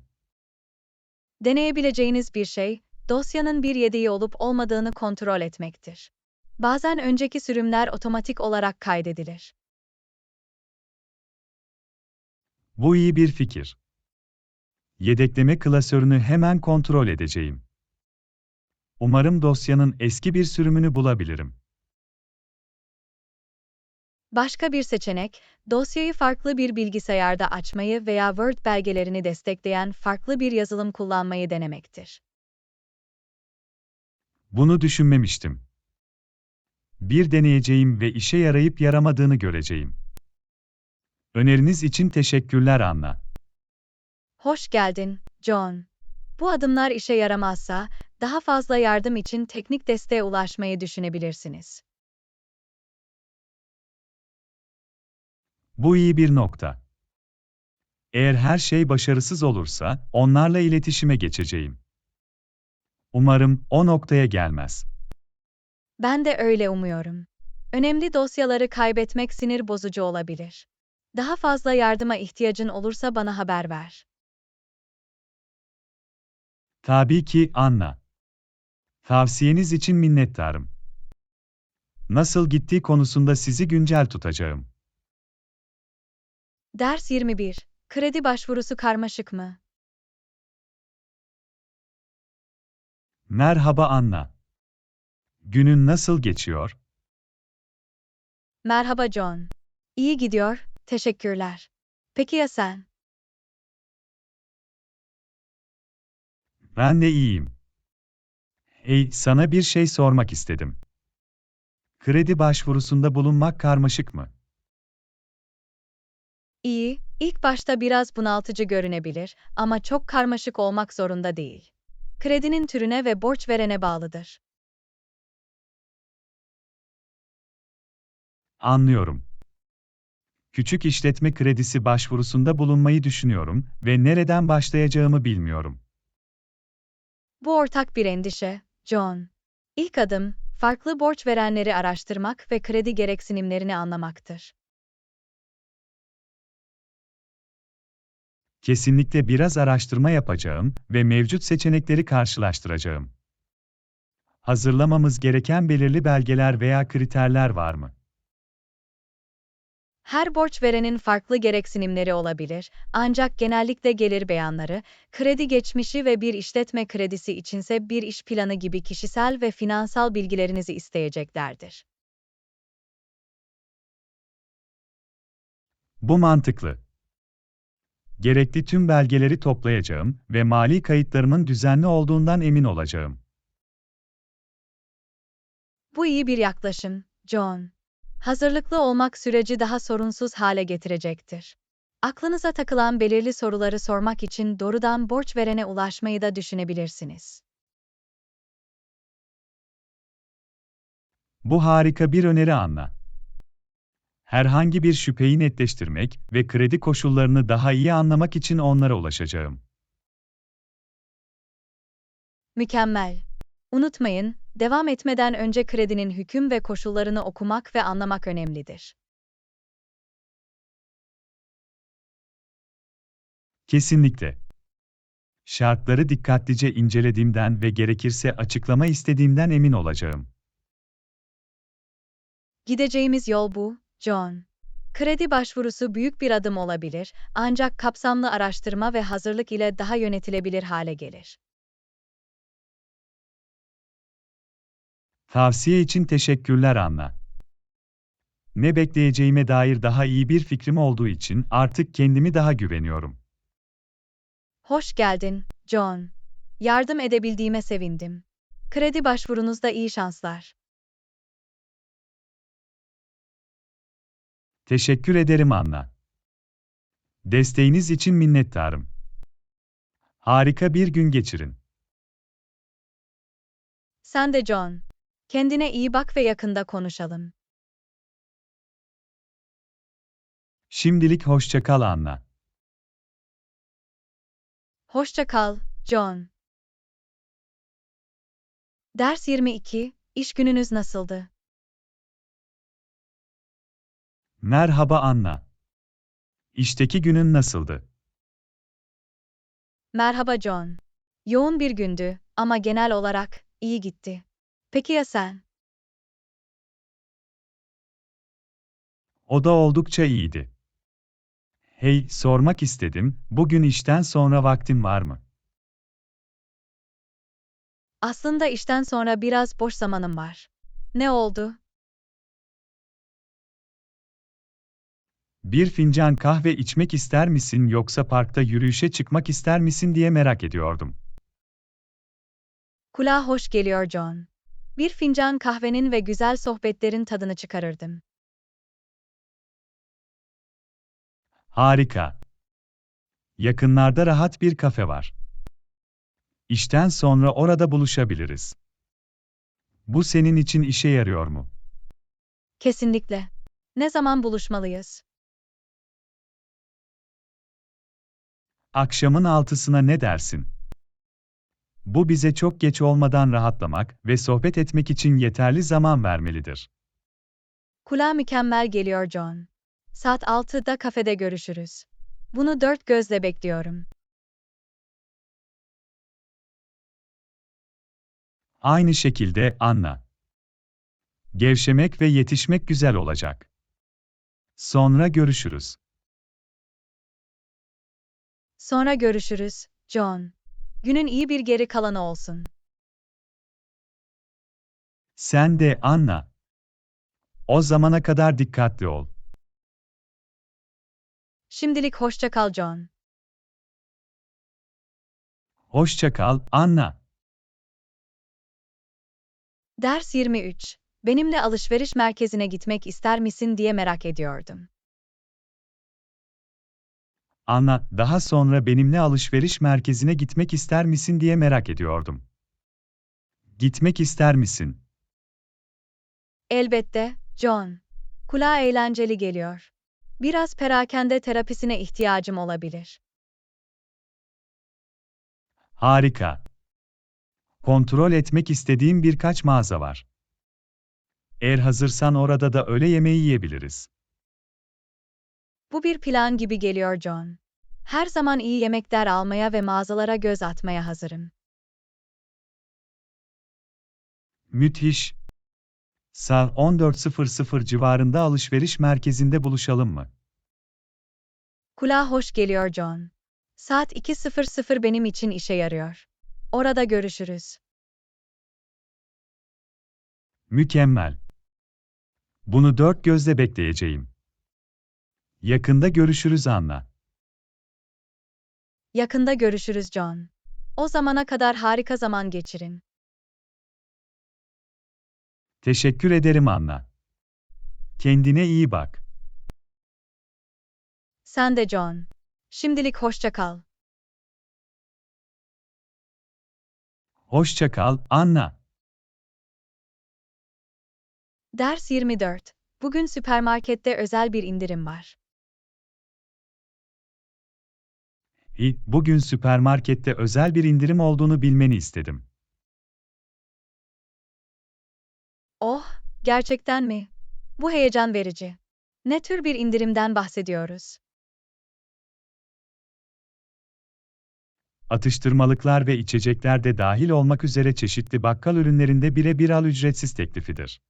Deneyebileceğiniz bir şey, dosyanın bir yedeği olup olmadığını kontrol etmektir. Bazen önceki sürümler otomatik olarak kaydedilir. Bu iyi bir fikir. Yedekleme klasörünü hemen kontrol edeceğim. Umarım dosyanın eski bir sürümünü bulabilirim. Başka bir seçenek, dosyayı farklı bir bilgisayarda açmayı veya Word belgelerini destekleyen farklı bir yazılım kullanmayı denemektir. Bunu düşünmemiştim. Bir deneyeceğim ve işe yarayıp yaramadığını göreceğim. Öneriniz için teşekkürler Anna. Hoş geldin, John. Bu adımlar işe yaramazsa, daha fazla yardım için teknik desteğe ulaşmayı düşünebilirsiniz. Bu iyi bir nokta. Eğer her şey başarısız olursa, onlarla iletişime geçeceğim. Umarım o noktaya gelmez. Ben de öyle umuyorum. Önemli dosyaları kaybetmek sinir bozucu olabilir. Daha fazla yardıma ihtiyacın olursa bana haber ver. Tabii ki Anna. Tavsiyeniz için minnettarım. Nasıl gittiği konusunda sizi güncel tutacağım. Ders 21. Kredi başvurusu karmaşık mı? Merhaba Anna. Günün nasıl geçiyor? Merhaba John. İyi gidiyor, teşekkürler. Peki ya sen? Ben de iyiyim. Hey, sana bir şey sormak istedim. Kredi başvurusunda bulunmak karmaşık mı? İyi, ilk başta biraz bunaltıcı görünebilir ama çok karmaşık olmak zorunda değil. Kredinin türüne ve borç verene bağlıdır. Anlıyorum. Küçük işletme kredisi başvurusunda bulunmayı düşünüyorum ve nereden başlayacağımı bilmiyorum. Bu ortak bir endişe, John. İlk adım, farklı borç verenleri araştırmak ve kredi gereksinimlerini anlamaktır. Kesinlikle biraz araştırma yapacağım ve mevcut seçenekleri karşılaştıracağım. Hazırlamamız gereken belirli belgeler veya kriterler var mı? Her borç verenin farklı gereksinimleri olabilir, ancak genellikle gelir beyanları, kredi geçmişi ve bir işletme kredisi içinse bir iş planı gibi kişisel ve finansal bilgilerinizi isteyeceklerdir. Bu mantıklı. Gerekli tüm belgeleri toplayacağım ve mali kayıtlarımın düzenli olduğundan emin olacağım. Bu iyi bir yaklaşım, John. Hazırlıklı olmak süreci daha sorunsuz hale getirecektir. Aklınıza takılan belirli soruları sormak için doğrudan borç verene ulaşmayı da düşünebilirsiniz. Bu harika bir öneri Anna. Herhangi bir şüpheyi netleştirmek ve kredi koşullarını daha iyi anlamak için onlara ulaşacağım. Mükemmel. Unutmayın, devam etmeden önce kredinin hüküm ve koşullarını okumak ve anlamak önemlidir. Kesinlikle. Şartları dikkatlice incelediğimden ve gerekirse açıklama istediğimden emin olacağım. Gideceğimiz yol bu, John. Kredi başvurusu büyük bir adım olabilir, ancak kapsamlı araştırma ve hazırlık ile daha yönetilebilir hale gelir. Tavsiye için teşekkürler Anna. Ne bekleyeceğime dair daha iyi bir fikrim olduğu için artık kendimi daha güveniyorum. Hoş geldin, John. Yardım edebildiğime sevindim. Kredi başvurunuzda iyi şanslar. Teşekkür ederim Anna. Desteğiniz için minnettarım. Harika bir gün geçirin. Sen de John. Kendine iyi bak ve yakında konuşalım. Şimdilik hoşça kal Anna. Hoşça kal, John. Ders 22, İş gününüz nasıldı? Merhaba Anna. İşteki günün nasıldı? Merhaba John. Yoğun bir gündü ama genel olarak iyi gitti. Peki ya sen? O da oldukça iyiydi. Hey, sormak istedim, bugün işten sonra vaktin var mı? Aslında işten sonra biraz boş zamanım var. Ne oldu? Bir fincan kahve içmek ister misin yoksa parkta yürüyüşe çıkmak ister misin diye merak ediyordum. Kulağa hoş geliyor John. Bir fincan kahvenin ve güzel sohbetlerin tadını çıkarırdım. Harika. Yakınlarda rahat bir kafe var. İşten sonra orada buluşabiliriz. Bu senin için işe yarıyor mu? Kesinlikle. Ne zaman buluşmalıyız? Akşamın 6'sına ne dersin? Bu bize çok geç olmadan rahatlamak ve sohbet etmek için yeterli zaman vermelidir. Kulağa mükemmel geliyor John. Saat 6'da kafede görüşürüz. Bunu dört gözle bekliyorum. Aynı şekilde, Anna. Gevşemek ve yetişmek güzel olacak. Sonra görüşürüz. Sonra görüşürüz, John. Günün iyi bir geri kalanı olsun. Sen de, Anna. O zamana kadar dikkatli ol. Şimdilik hoşça kal John. Hoşça kal, Anna. Ders 23. Benimle alışveriş merkezine gitmek ister misin diye merak ediyordum. Anna, daha sonra benimle alışveriş merkezine gitmek ister misin diye merak ediyordum. Gitmek ister misin? Elbette, John. Kulağa eğlenceli geliyor. Biraz perakende terapisine ihtiyacım olabilir. Harika. Kontrol etmek istediğim birkaç mağaza var. Eğer hazırsan orada da öğle yemeği yiyebiliriz. Bu bir plan gibi geliyor John. Her zaman iyi yemekler almaya ve mağazalara göz atmaya hazırım. Müthiş. Saat 14.00 civarında alışveriş merkezinde buluşalım mı? Kulağa hoş geliyor John. Saat 2:00 benim için işe yarıyor. Orada görüşürüz. Mükemmel. Bunu dört gözle bekleyeceğim. Yakında görüşürüz Anna. Yakında görüşürüz John. O zamana kadar harika zaman geçirin. Teşekkür ederim Anna. Kendine iyi bak. Sen de John. Şimdilik hoşça kal. Hoşça kal, Anna. Ders 24. Bugün süpermarkette özel bir indirim var. Bugün süpermarkette özel bir indirim olduğunu bilmeni istedim. Oh, gerçekten mi? Bu heyecan verici. Ne tür bir indirimden bahsediyoruz? Atıştırmalıklar ve içecekler de dahil olmak üzere çeşitli bakkal ürünlerinde bire al ücretsiz teklifidir.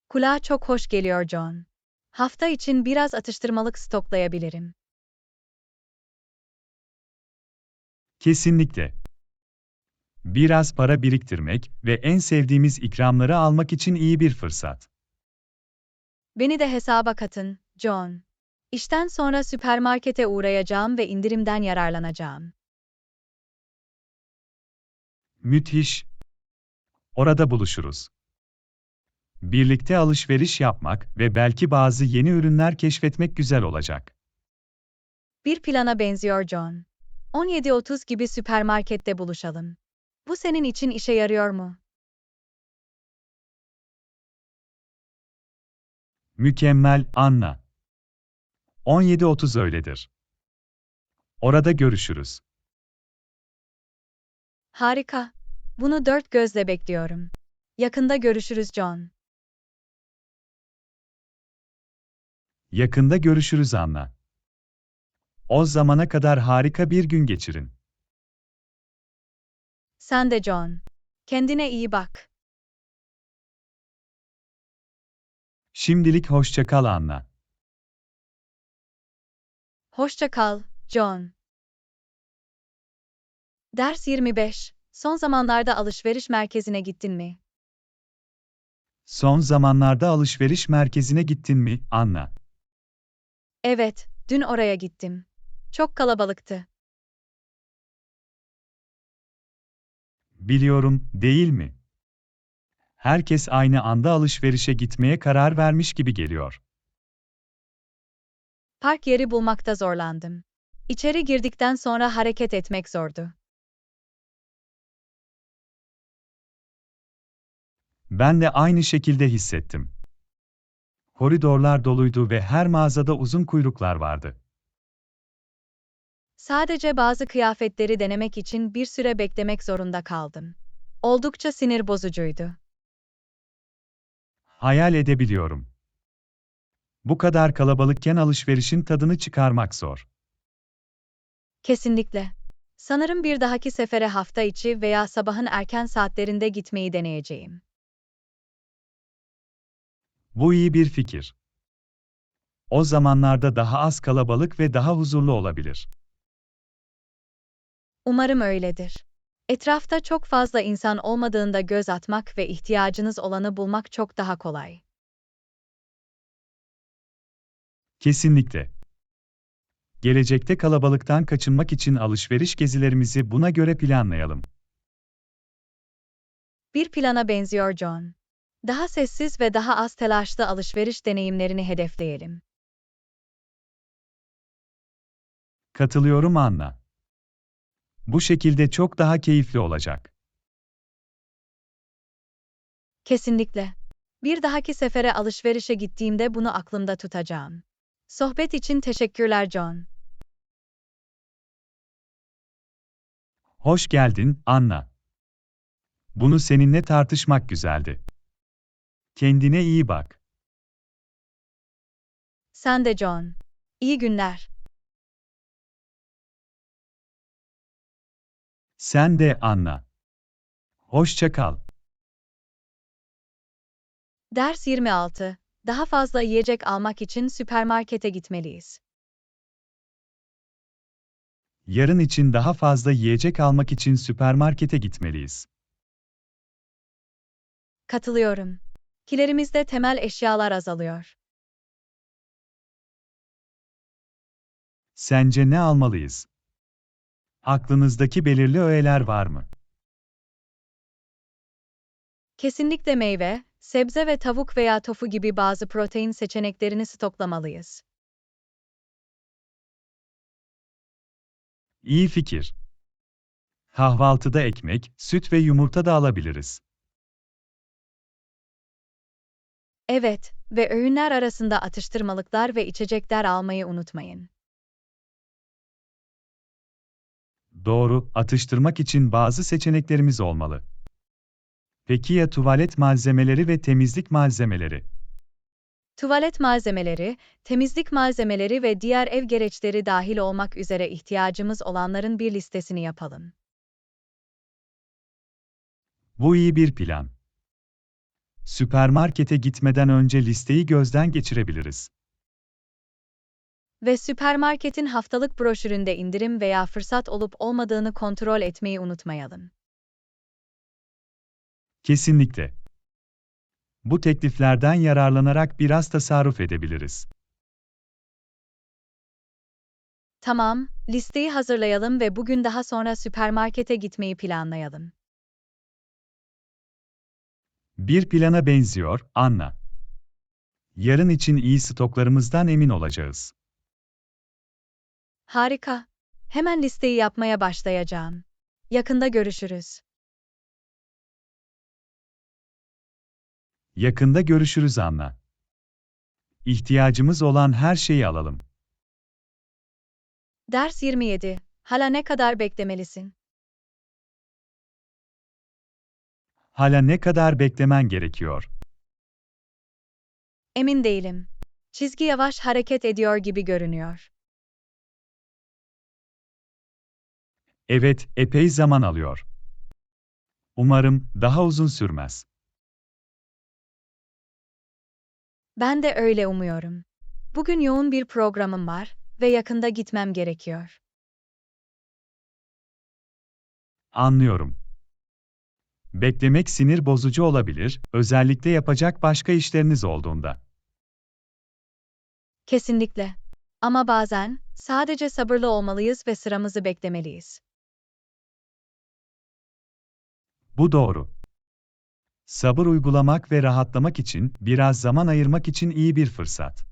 Kulağa çok hoş geliyor John. Hafta için biraz atıştırmalık stoklayabilirim. Kesinlikle. Biraz para biriktirmek ve en sevdiğimiz ikramları almak için iyi bir fırsat. Beni de hesaba katın, John. İşten sonra süpermarkete uğrayacağım ve indirimden yararlanacağım. Müthiş. Orada buluşuruz. Birlikte alışveriş yapmak ve belki bazı yeni ürünler keşfetmek güzel olacak. Bir plana benziyor John. 17:30 gibi süpermarkette buluşalım. Bu senin için işe yarıyor mu? Mükemmel, Anna. 17.30 öyledir. Orada görüşürüz. Harika. Bunu dört gözle bekliyorum. Yakında görüşürüz John. Yakında görüşürüz Anna. O zamana kadar harika bir gün geçirin. Sen de John. Kendine iyi bak. Şimdilik hoşça kal Anna. Hoşça kal, John. Ders 25. Son zamanlarda alışveriş merkezine gittin mi? Son zamanlarda alışveriş merkezine gittin mi, Anna? Evet, dün oraya gittim. Çok kalabalıktı. Biliyorum, değil mi? Herkes aynı anda alışverişe gitmeye karar vermiş gibi geliyor. Park yeri bulmakta zorlandım. İçeri girdikten sonra hareket etmek zordu. Ben de aynı şekilde hissettim. Koridorlar doluydu ve her mağazada uzun kuyruklar vardı. Sadece bazı kıyafetleri denemek için bir süre beklemek zorunda kaldım. Oldukça sinir bozucuydu. Hayal edebiliyorum. Bu kadar kalabalıkken alışverişin tadını çıkarmak zor. Kesinlikle. Sanırım bir dahaki sefere hafta içi veya sabahın erken saatlerinde gitmeyi deneyeceğim. Bu iyi bir fikir. O zamanlarda daha az kalabalık ve daha huzurlu olabilir. Umarım öyledir. Etrafta çok fazla insan olmadığında göz atmak ve ihtiyacınız olanı bulmak çok daha kolay. Kesinlikle. Gelecekte kalabalıktan kaçınmak için alışveriş gezilerimizi buna göre planlayalım. Bir plana benziyor John. Daha sessiz ve daha az telaşlı alışveriş deneyimlerini hedefleyelim. Katılıyorum Anna. Bu şekilde çok daha keyifli olacak. Kesinlikle. Bir dahaki sefere alışverişe gittiğimde bunu aklımda tutacağım. Sohbet için teşekkürler John. Hoş geldin, Anna. Bunu seninle tartışmak güzeldi. Kendine iyi bak. Sen de John. İyi günler. Sen de Anna. Hoşça kal. Ders 26. Daha fazla yiyecek almak için süpermarkete gitmeliyiz. Yarın için daha fazla yiyecek almak için süpermarkete gitmeliyiz. Katılıyorum. Kilerimizde temel eşyalar azalıyor. Sence ne almalıyız? Aklınızdaki belirli öğeler var mı? Kesinlikle meyve, sebze ve tavuk veya tofu gibi bazı protein seçeneklerini stoklamalıyız. İyi fikir. Kahvaltıda ekmek, süt ve yumurta da alabiliriz. Evet, ve öğünler arasında atıştırmalıklar ve içecekler almayı unutmayın. Doğru, atıştırmak için bazı seçeneklerimiz olmalı. Peki ya tuvalet malzemeleri ve temizlik malzemeleri? Tuvalet malzemeleri, temizlik malzemeleri ve diğer ev gereçleri dahil olmak üzere ihtiyacımız olanların bir listesini yapalım. Bu iyi bir plan. Süpermarkete gitmeden önce listeyi gözden geçirebiliriz. Ve süpermarketin haftalık broşüründe indirim veya fırsat olup olmadığını kontrol etmeyi unutmayalım. Kesinlikle. Bu tekliflerden yararlanarak biraz tasarruf edebiliriz. Tamam, listeyi hazırlayalım ve bugün daha sonra süpermarkete gitmeyi planlayalım. Bir plana benziyor, Anna. Yarın için iyi stoklarımızdan emin olacağız. Harika. Hemen listeyi yapmaya başlayacağım. Yakında görüşürüz. Yakında görüşürüz Anna. İhtiyacımız olan her şeyi alalım. Ders 27. Hala ne kadar beklemelisin? Hala ne kadar beklemen gerekiyor? Emin değilim. Çizgi yavaş hareket ediyor gibi görünüyor. Evet, epey zaman alıyor. Umarım daha uzun sürmez. Ben de öyle umuyorum. Bugün yoğun bir programım var ve yakında gitmem gerekiyor. Anlıyorum. Beklemek sinir bozucu olabilir, özellikle yapacak başka işleriniz olduğunda. Kesinlikle. Ama bazen sadece sabırlı olmalıyız ve sıramızı beklemeliyiz. Bu doğru. Sabır uygulamak ve rahatlamak için biraz zaman ayırmak için iyi bir fırsat.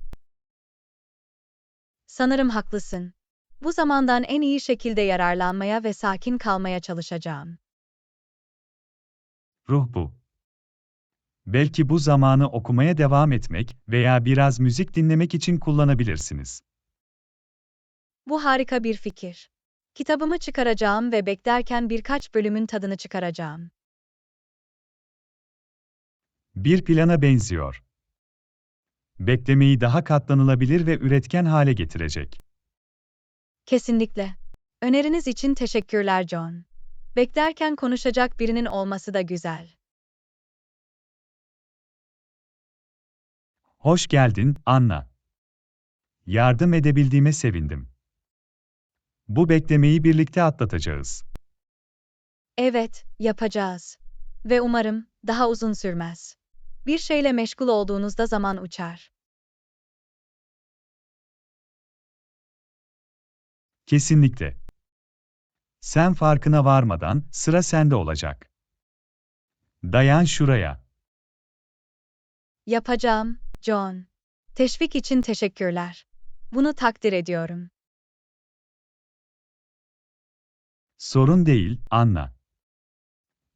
Sanırım haklısın. Bu zamandan en iyi şekilde yararlanmaya ve sakin kalmaya çalışacağım. Ruh bu. Belki bu zamanı okumaya devam etmek veya biraz müzik dinlemek için kullanabilirsiniz. Bu harika bir fikir. Kitabımı çıkaracağım ve beklerken birkaç bölümün tadını çıkaracağım. Bir plana benziyor. Beklemeyi daha katlanılabilir ve üretken hale getirecek. Kesinlikle. Öneriniz için teşekkürler John. Beklerken konuşacak birinin olması da güzel. Hoş geldin, Anna. Yardım edebildiğime sevindim. Bu beklemeyi birlikte atlatacağız. Evet, yapacağız. Ve umarım daha uzun sürmez. Bir şeyle meşgul olduğunuzda zaman uçar. Kesinlikle. Sen farkına varmadan sıra sende olacak. Dayan şuraya. Yapacağım, John. Teşvik için teşekkürler. Bunu takdir ediyorum. Sorun değil, Anna.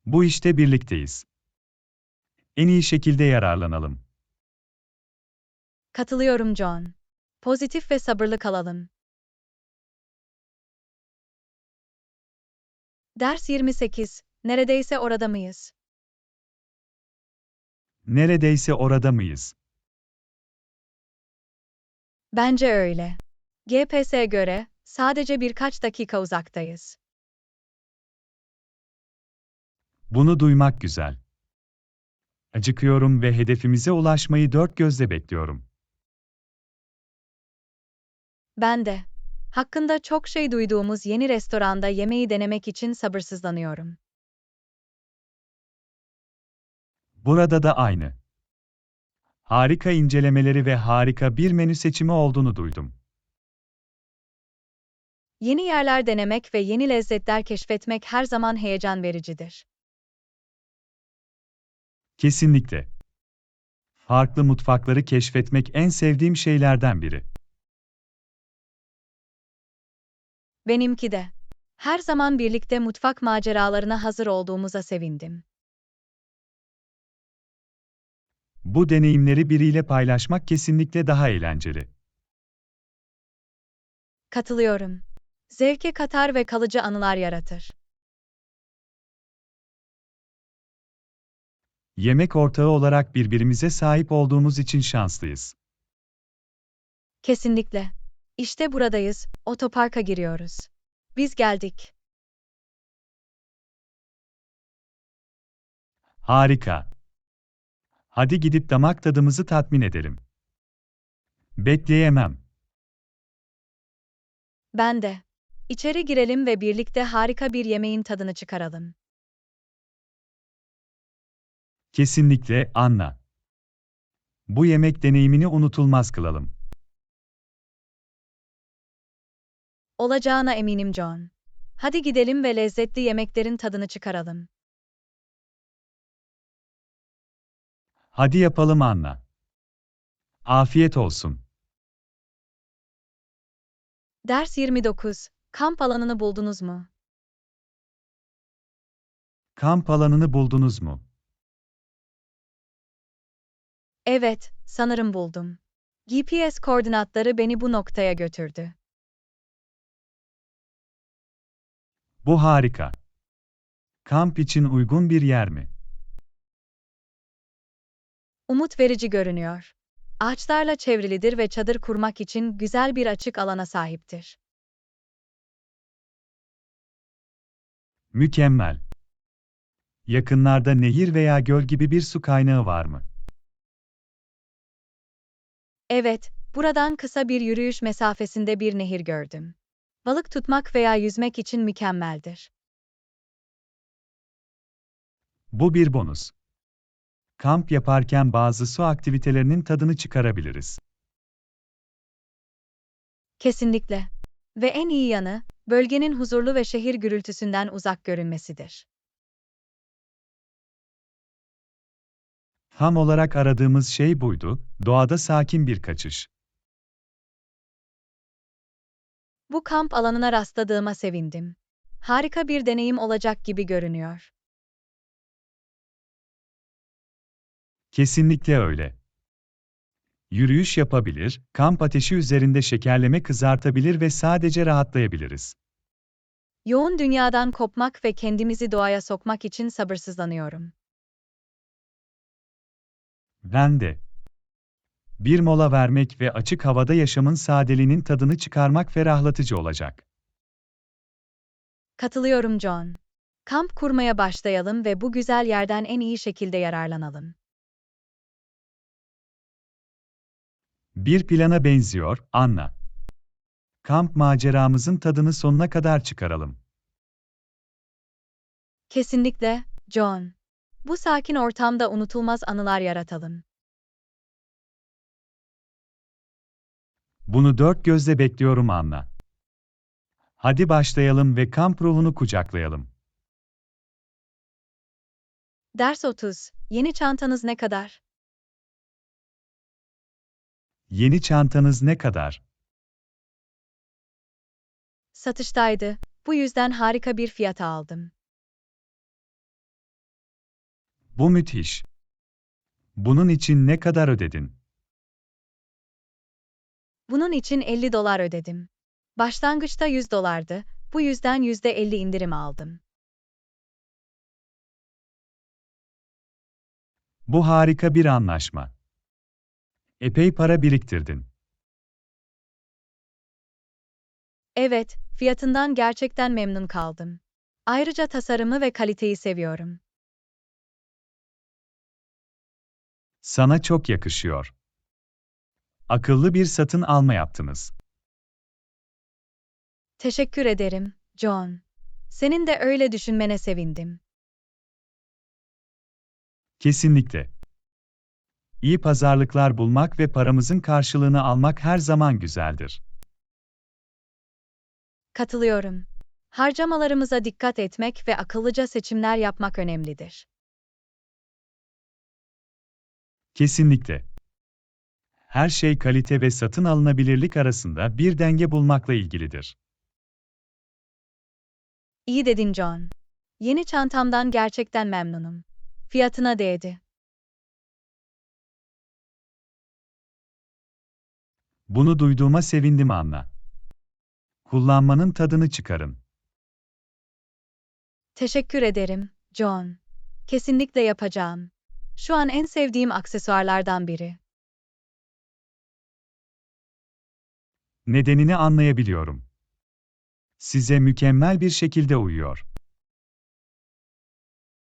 Bu işte birlikteyiz. En iyi şekilde yararlanalım. Katılıyorum John. Pozitif ve sabırlı kalalım. Ders 28. Neredeyse orada mıyız? Neredeyse orada mıyız? Bence öyle. GPS'e göre sadece birkaç dakika uzaktayız. Bunu duymak güzel. Acıkıyorum ve hedefimize ulaşmayı dört gözle bekliyorum. Ben de. Hakkında çok şey duyduğumuz yeni restoranda yemeği denemek için sabırsızlanıyorum. Burada da aynı. Harika incelemeleri ve harika bir menü seçimi olduğunu duydum. Yeni yerler denemek ve yeni lezzetler keşfetmek her zaman heyecan vericidir. Kesinlikle. Farklı mutfakları keşfetmek en sevdiğim şeylerden biri. Benimki de. Her zaman birlikte mutfak maceralarına hazır olduğumuza sevindim. Bu deneyimleri biriyle paylaşmak kesinlikle daha eğlenceli. Katılıyorum. Zevke katar ve kalıcı anılar yaratır. Yemek ortağı olarak birbirimize sahip olduğumuz için şanslıyız. Kesinlikle. İşte buradayız, otoparka giriyoruz. Biz geldik. Harika. Hadi gidip damak tadımızı tatmin edelim. Bekleyemem. Ben de. İçeri girelim ve birlikte harika bir yemeğin tadını çıkaralım. Kesinlikle, Anna. Bu yemek deneyimini unutulmaz kılalım. Olacağına eminim John. Hadi gidelim ve lezzetli yemeklerin tadını çıkaralım. Hadi yapalım Anna. Afiyet olsun. Ders 29. Kamp alanını buldunuz mu? Kamp alanını buldunuz mu? Evet, sanırım buldum. GPS koordinatları beni bu noktaya götürdü. Bu harika. Kamp için uygun bir yer mi? Umut verici görünüyor. Ağaçlarla çevrilidir ve çadır kurmak için güzel bir açık alana sahiptir. Mükemmel. Yakınlarda nehir veya göl gibi bir su kaynağı var mı? Evet, buradan kısa bir yürüyüş mesafesinde bir nehir gördüm. Balık tutmak veya yüzmek için mükemmeldir. Bu bir bonus. Kamp yaparken bazı su aktivitelerinin tadını çıkarabiliriz. Kesinlikle. Ve en iyi yanı, bölgenin huzurlu ve şehir gürültüsünden uzak görünmesidir. Tam olarak aradığımız şey buydu, doğada sakin bir kaçış. Bu kamp alanına rastladığıma sevindim. Harika bir deneyim olacak gibi görünüyor. Kesinlikle öyle. Yürüyüş yapabilir, kamp ateşi üzerinde şekerleme kızartabilir ve sadece rahatlayabiliriz. Yoğun dünyadan kopmak ve kendimizi doğaya sokmak için sabırsızlanıyorum. Ben de. Bir mola vermek ve açık havada yaşamın sadeliğinin tadını çıkarmak ferahlatıcı olacak. Katılıyorum John. Kamp kurmaya başlayalım ve bu güzel yerden en iyi şekilde yararlanalım. Bir plana benziyor, Anna. Kamp maceramızın tadını sonuna kadar çıkaralım. Kesinlikle, John. Bu sakin ortamda unutulmaz anılar yaratalım. Bunu dört gözle bekliyorum Anna. Hadi başlayalım ve kamp ruhunu kucaklayalım. Ders 30. Yeni çantanız ne kadar? Yeni çantanız ne kadar? Satıştaydı. Bu yüzden harika bir fiyata aldım. Bu müthiş. Bunun için ne kadar ödedin? Bunun için $50 ödedim. Başlangıçta $100'dı. Bu yüzden %50 indirim aldım. Bu harika bir anlaşma. Epey para biriktirdin. Evet, fiyatından gerçekten memnun kaldım. Ayrıca tasarımı ve kaliteyi seviyorum. Sana çok yakışıyor. Akıllı bir satın alma yaptınız. Teşekkür ederim, John. Senin de öyle düşünmene sevindim. Kesinlikle. İyi pazarlıklar bulmak ve paramızın karşılığını almak her zaman güzeldir. Katılıyorum. Harcamalarımıza dikkat etmek ve akıllıca seçimler yapmak önemlidir. Kesinlikle. Her şey kalite ve satın alınabilirlik arasında bir denge bulmakla ilgilidir. İyi dedin John. Yeni çantamdan gerçekten memnunum. Fiyatına değdi. Bunu duyduğuma sevindim Anna. Kullanmanın tadını çıkarın. Teşekkür ederim, John. Kesinlikle yapacağım. Şu an en sevdiğim aksesuarlardan biri. Nedenini anlayabiliyorum. Size mükemmel bir şekilde uyuyor.